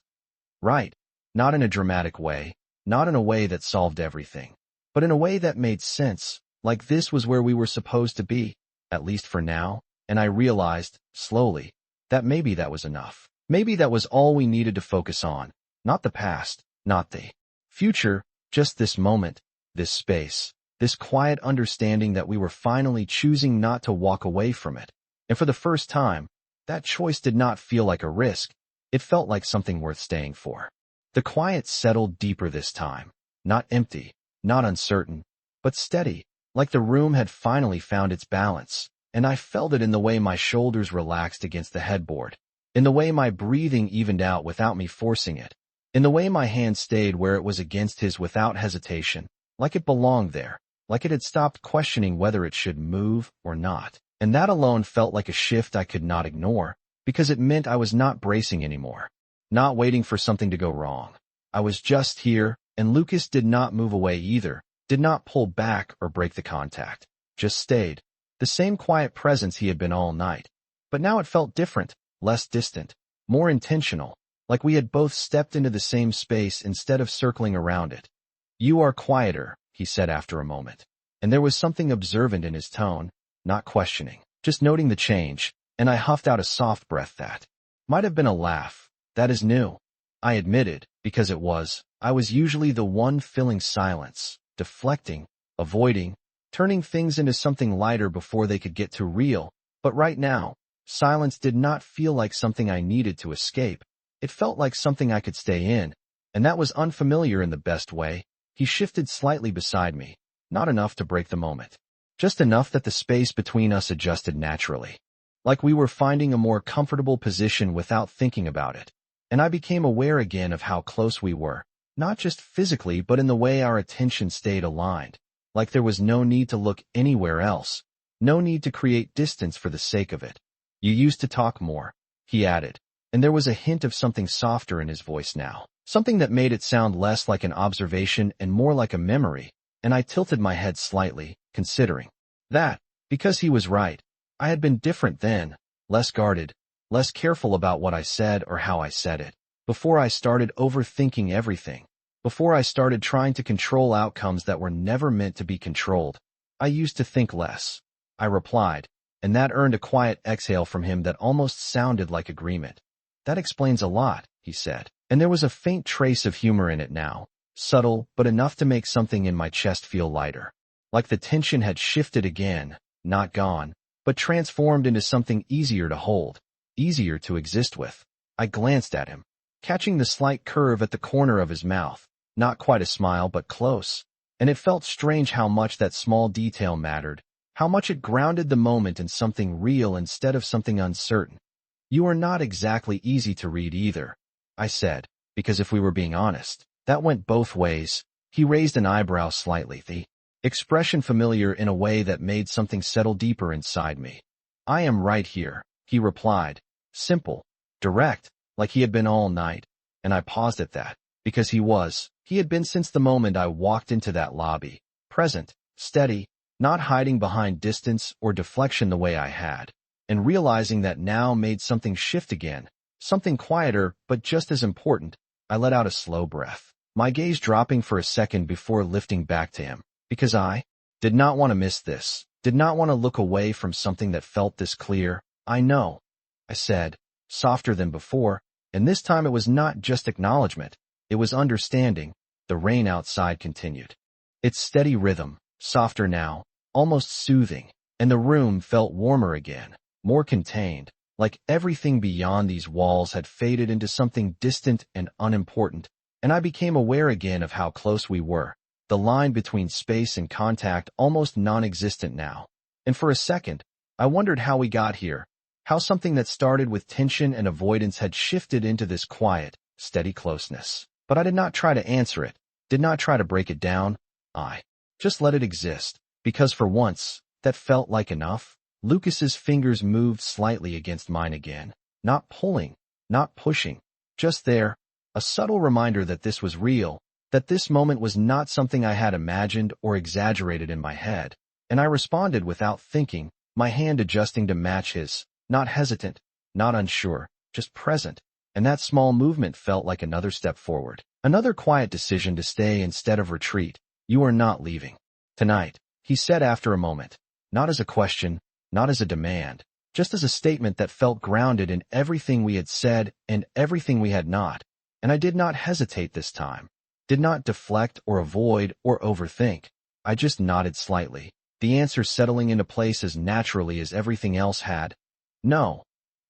A: right, not in a dramatic way, not in a way that solved everything, but in a way that made sense, like this was where we were supposed to be, at least for now, and I realized, slowly, that maybe that was enough. Maybe that was all we needed to focus on, not the past, not the future, just this moment, this space, this quiet understanding that we were finally choosing not to walk away from it. And for the first time, that choice did not feel like a risk. It felt like something worth staying for. The quiet settled deeper this time, not empty, not uncertain, but steady, like the room had finally found its balance, and I felt it in the way my shoulders relaxed against the headboard, in the way my breathing evened out without me forcing it, in the way my hand stayed where it was against his without hesitation, like it belonged there, like it had stopped questioning whether it should move or not. And that alone felt like a shift I could not ignore, because it meant I was not bracing anymore, not waiting for something to go wrong. I was just here, and Lucas did not move away either, did not pull back or break the contact, just stayed, the same quiet presence he had been all night. But now it felt different, less distant, more intentional, like we had both stepped into the same space instead of circling around it. "You are quieter," he said after a moment, and there was something observant in his tone, not questioning, just noting the change, and I huffed out a soft breath that might have been a laugh. That is new, I admitted, because it was. I was usually the one filling silence, deflecting, avoiding, turning things into something lighter before they could get too real. But right now, silence did not feel like something I needed to escape. It felt like something I could stay in, and that was unfamiliar in the best way. He shifted slightly beside me, not enough to break the moment, just enough that the space between us adjusted naturally, like we were finding a more comfortable position without thinking about it. And I became aware again of how close we were, not just physically but in the way our attention stayed aligned, like there was no need to look anywhere else, no need to create distance for the sake of it. You used to talk more, he added, and there was a hint of something softer in his voice now, something that made it sound less like an observation and more like a memory, and I tilted my head slightly, considering that, because he was right. I had been different then, less guarded, less careful about what I said or how I said it. Before I started overthinking everything, before I started trying to control outcomes that were never meant to be controlled, I used to think less, I replied, and that earned a quiet exhale from him that almost sounded like agreement. That explains a lot, he said, and there was a faint trace of humor in it now, subtle but enough to make something in my chest feel lighter. Like the tension had shifted again, not gone, but transformed into something easier to hold, easier to exist with. I glanced at him, catching the slight curve at the corner of his mouth, not quite a smile but close, and it felt strange how much that small detail mattered, how much it grounded the moment in something real instead of something uncertain. You are not exactly easy to read either, I said, because if we were being honest, that went both ways. He raised an eyebrow slightly, the expression familiar in a way that made something settle deeper inside me. I am right here, he replied, simple, direct, like he had been all night, and I paused at that, because he had been since the moment I walked into that lobby, present, steady, not hiding behind distance or deflection the way I had, and realizing that now made something shift again, something quieter but just as important. I let out a slow breath, my gaze dropping for a second before lifting back to him, because I did not want to miss this, did not want to look away from something that felt this clear. I know, I said, softer than before, and this time it was not just acknowledgement, it was understanding. The rain outside continued, its steady rhythm, softer now, almost soothing, and the room felt warmer again, more contained, like everything beyond these walls had faded into something distant and unimportant, and I became aware again of how close we were, the line between space and contact almost non-existent now. And for a second, I wondered how we got here, how something that started with tension and avoidance had shifted into this quiet, steady closeness. But I did not try to answer it, did not try to break it down. I just let it exist, because for once, that felt like enough. Lucas's fingers moved slightly against mine again, not pulling, not pushing, just there, a subtle reminder that this was real, that this moment was not something I had imagined or exaggerated in my head. And I responded without thinking, my hand adjusting to match his, not hesitant, not unsure, just present. And that small movement felt like another step forward, another quiet decision to stay instead of retreat. You are not leaving tonight, he said after a moment, not as a question, not as a demand, just as a statement that felt grounded in everything we had said and everything we had not. And I did not hesitate this time, did not deflect or avoid or overthink. I just nodded slightly, the answer settling into place as naturally as everything else had. No,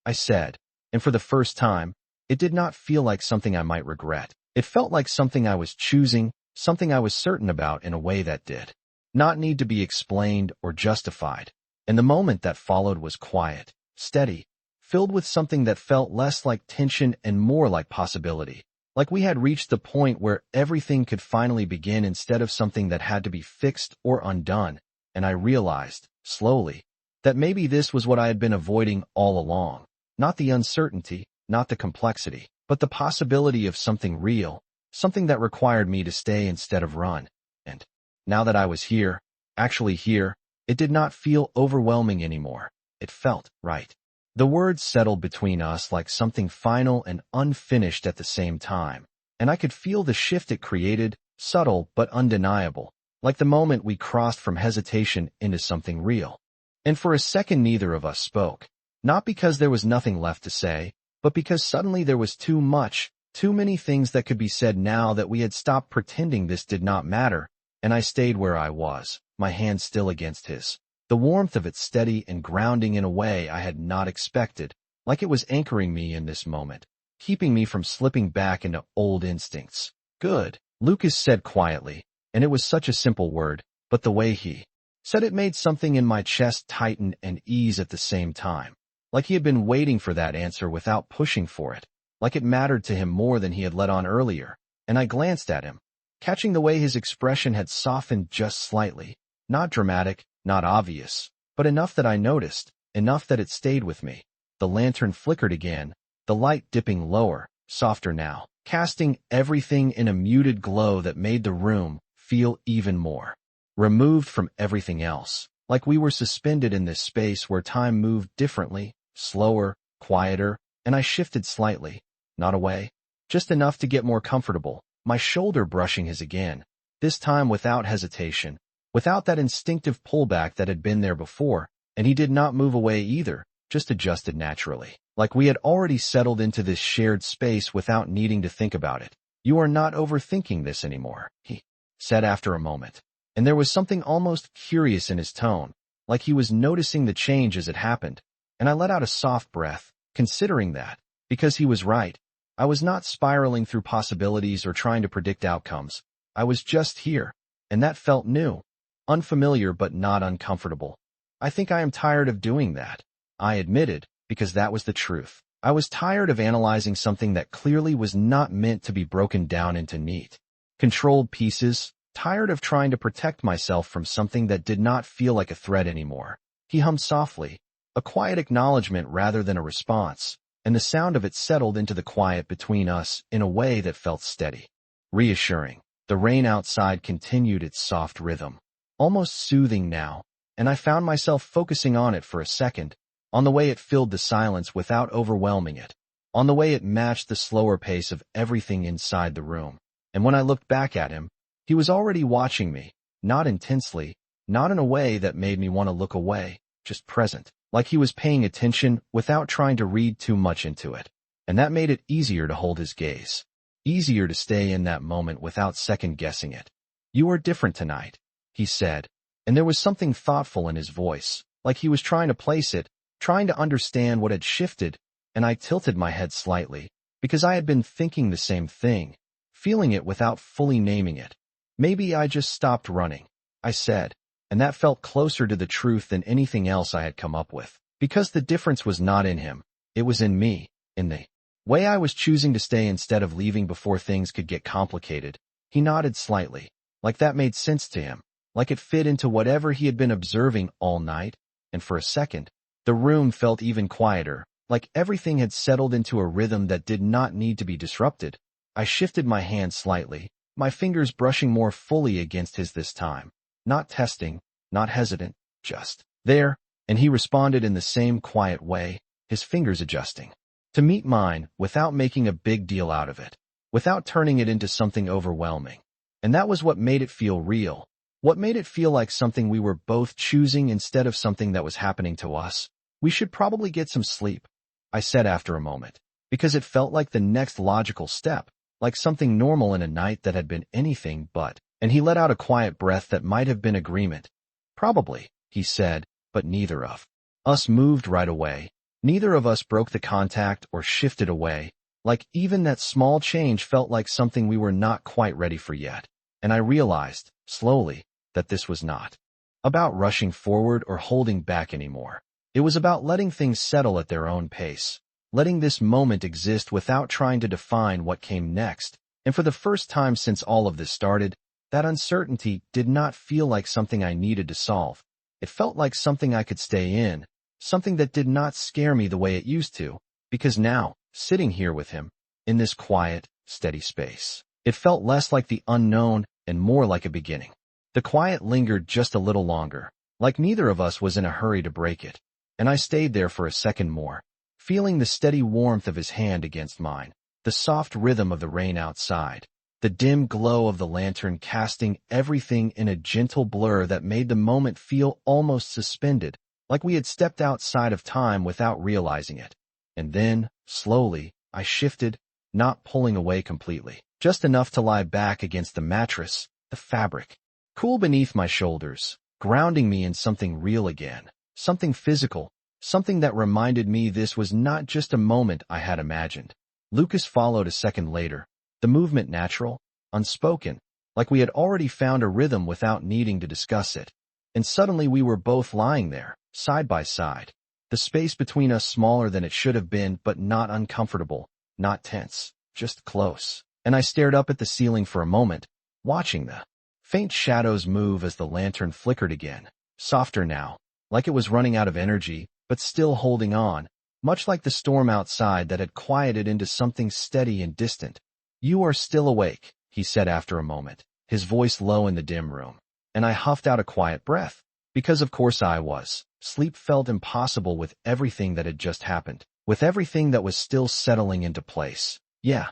A: I said, and for the first time, it did not feel like something I might regret. It felt like something I was choosing, something I was certain about in a way that did not need to be explained or justified. And the moment that followed was quiet, steady, filled with something that felt less like tension and more like possibility. Like we had reached the point where everything could finally begin instead of something that had to be fixed or undone. And I realized, slowly, that maybe this was what I had been avoiding all along. Not the uncertainty, not the complexity, but the possibility of something real, something that required me to stay instead of run. And now that I was here, actually here, it did not feel overwhelming anymore. It felt right. The words settled between us like something final and unfinished at the same time, and I could feel the shift it created, subtle but undeniable, like the moment we crossed from hesitation into something real. And for a second neither of us spoke. Not because there was nothing left to say, but because suddenly there was too much, too many things that could be said now that we had stopped pretending this did not matter, and I stayed where I was, my hand still against his. The warmth of it steady and grounding in a way I had not expected, like it was anchoring me in this moment, keeping me from slipping back into old instincts. Good, Lucas said quietly, and it was such a simple word, but the way he said it made something in my chest tighten and ease at the same time. Like he had been waiting for that answer without pushing for it, like it mattered to him more than he had let on earlier, and I glanced at him, catching the way his expression had softened just slightly, not dramatic, not obvious, but enough that I noticed, enough that it stayed with me. The lantern flickered again, the light dipping lower, softer now, casting everything in a muted glow that made the room feel even more removed from everything else, like we were suspended in this space where time moved differently, slower, quieter, and I shifted slightly, not away, just enough to get more comfortable, my shoulder brushing his again, this time without hesitation, without that instinctive pullback that had been there before, and he did not move away either, just adjusted naturally, like we had already settled into this shared space without needing to think about it. You are not overthinking this anymore, he said after a moment, and there was something almost curious in his tone, like he was noticing the change as it happened, and I let out a soft breath, considering that, because he was right. I was not spiraling through possibilities or trying to predict outcomes. I was just here, and that felt new, unfamiliar but not uncomfortable. I think I am tired of doing that, I admitted, because that was the truth. I was tired of analyzing something that clearly was not meant to be broken down into neat, controlled pieces, tired of trying to protect myself from something that did not feel like a threat anymore. He hummed softly, a quiet acknowledgement rather than a response, and the sound of it settled into the quiet between us in a way that felt steady, reassuring. The rain outside continued its soft rhythm, almost soothing now, and I found myself focusing on it for a second, on the way it filled the silence without overwhelming it, on the way it matched the slower pace of everything inside the room. And when I looked back at him, he was already watching me, not intensely, not in a way that made me want to look away, just present, like he was paying attention without trying to read too much into it. And that made it easier to hold his gaze, easier to stay in that moment without second-guessing it. You are different tonight, he said, and there was something thoughtful in his voice, like he was trying to place it, trying to understand what had shifted, and I tilted my head slightly, because I had been thinking the same thing, feeling it without fully naming it. Maybe I just stopped running, I said, and that felt closer to the truth than anything else I had come up with, because the difference was not in him, it was in me, in the way I was choosing to stay instead of leaving before things could get complicated. He nodded slightly, like that made sense to him, like it fit into whatever he had been observing all night, and for a second, the room felt even quieter, like everything had settled into a rhythm that did not need to be disrupted. I shifted my hand slightly, my fingers brushing more fully against his this time, not testing, not hesitant, just there, and he responded in the same quiet way, his fingers adjusting to meet mine without making a big deal out of it, without turning it into something overwhelming. And that was what made it feel real, what made it feel like something we were both choosing instead of something that was happening to us. We should probably get some sleep, I said after a moment, because it felt like the next logical step, like something normal in a night that had been anything but, and he let out a quiet breath that might have been agreement. Probably, he said, but neither of us moved right away. Neither of us broke the contact or shifted away, like even that small change felt like something we were not quite ready for yet. And I realized, slowly, that this was not about rushing forward or holding back anymore. It was about letting things settle at their own pace, letting this moment exist without trying to define what came next. And for the first time since all of this started, that uncertainty did not feel like something I needed to solve. It felt like something I could stay in, something that did not scare me the way it used to, because now, sitting here with him, in this quiet, steady space, it felt less like the unknown and more like a beginning. The quiet lingered just a little longer, like neither of us was in a hurry to break it, and I stayed there for a second more, feeling the steady warmth of his hand against mine, the soft rhythm of the rain outside, the dim glow of the lantern casting everything in a gentle blur that made the moment feel almost suspended, like we had stepped outside of time without realizing it. And then, slowly, I shifted, not pulling away completely, just enough to lie back against the mattress, the fabric, cool beneath my shoulders, grounding me in something real again, something physical, something that reminded me this was not just a moment I had imagined. Lucas followed a second later, the movement natural, unspoken, like we had already found a rhythm without needing to discuss it. And suddenly we were both lying there, side by side, the space between us smaller than it should have been, but not uncomfortable, not tense, just close. And I stared up at the ceiling for a moment, watching the faint shadows move as the lantern flickered again, softer now, like it was running out of energy, but still holding on, much like the storm outside that had quieted into something steady and distant. "You are still awake," he said after a moment, his voice low in the dim room. And I huffed out a quiet breath, because of course I was. Sleep felt impossible with everything that had just happened, with everything that was still settling into place. "Yeah,"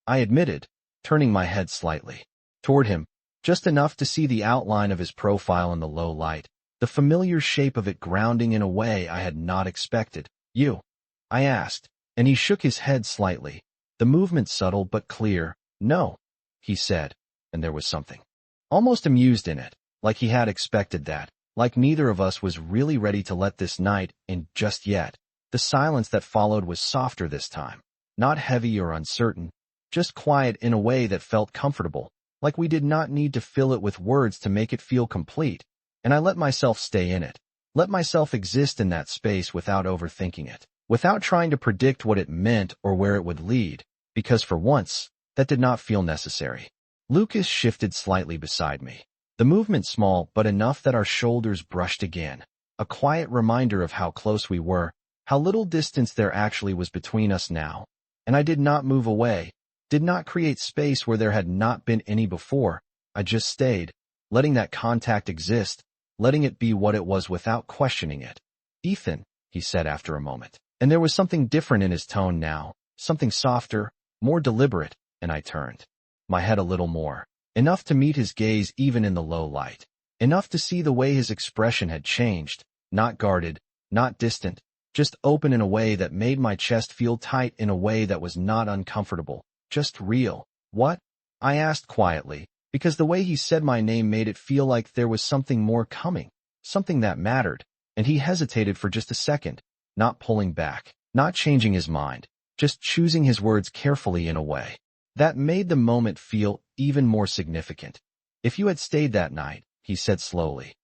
A: I admitted, turning my head slightly toward him, just enough to see the outline of his profile in the low light, the familiar shape of it grounding in a way I had not expected. "You?" I asked, and he shook his head slightly, the movement subtle but clear. "No," he said, and there was something almost amused in it, like he had expected that, like neither of us was really ready to let this night in just yet. The silence that followed was softer this time, not heavy or uncertain, just quiet in a way that felt comfortable, like we did not need to fill it with words to make it feel complete. And I let myself stay in it, let myself exist in that space without overthinking it, without trying to predict what it meant or where it would lead, because for once, that did not feel necessary. Lucas shifted slightly beside me, the movement small but enough that our shoulders brushed again, a quiet reminder of how close we were, how little distance there actually was between us now. And I did not move away, did not create space where there had not been any before. I just stayed, letting that contact exist, letting it be what it was without questioning it. "Ethan," he said after a moment, and there was something different in his tone now, something softer, more deliberate, and I turned my head a little more, enough to meet his gaze even in the low light, enough to see the way his expression had changed, not guarded, not distant, just open in a way that made my chest feel tight in a way that was not uncomfortable, just real. "What?" I asked quietly, because the way he said my name made it feel like there was something more coming, something that mattered, and he hesitated for just a second, not pulling back, not changing his mind, just choosing his words carefully in a way that made the moment feel even more significant. "If you had stayed that night," he said slowly,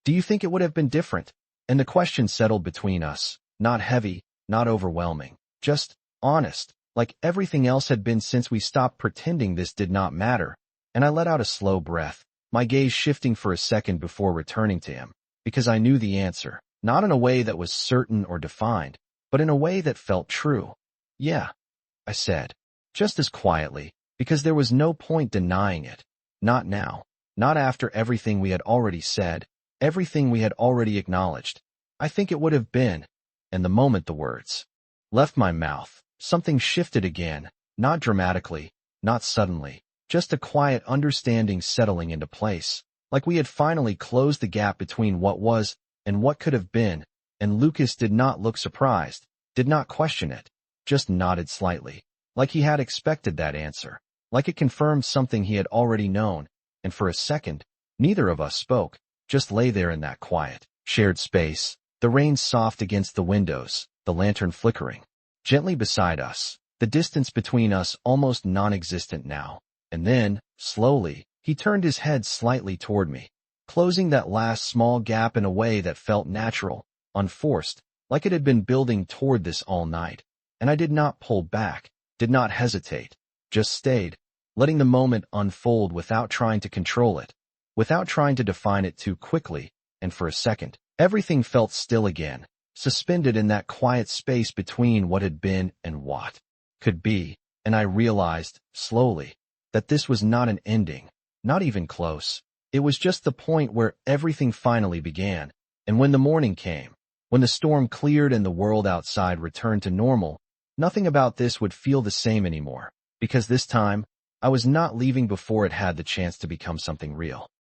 A: "do you think it would have been different?" And the question settled between us, not heavy, not overwhelming, just honest, like everything else had been since we stopped pretending this did not matter. And I let out a slow breath, my gaze shifting for a second before returning to him, because I knew the answer, not in a way that was certain or defined, but in a way that felt true. "Yeah," I said, just as quietly, because there was no point denying it. Not now, not after everything we had already said, everything we had already acknowledged. "I think it would have been," and the moment the words left my mouth, something shifted again, not dramatically, not suddenly, just a quiet understanding settling into place, like we had finally closed the gap between what was and what could have been. And Lucas did not look surprised, did not question it, just nodded slightly, like he had expected that answer, like it confirmed something he had already known. And for a second, neither of us spoke, just lay there in that quiet, shared space, the rain soft against the windows, the lantern flickering gently beside us, the distance between us almost non-existent now. And then, slowly, he turned his head slightly toward me, closing that last small gap in a way that felt natural, unforced, like it had been building toward this all night. And I did not pull back, did not hesitate, just stayed, letting the moment unfold without trying to control it, without trying to define it too quickly. And for a second, everything felt still again, suspended in that quiet space between what had been and what could be. And I realized, slowly, that this was not an ending, not even close. It was just the point where everything finally began. And when the morning came, when the storm cleared and the world outside returned to normal, nothing about this would feel the same anymore, because this time, I was not leaving before it had the chance to become something real.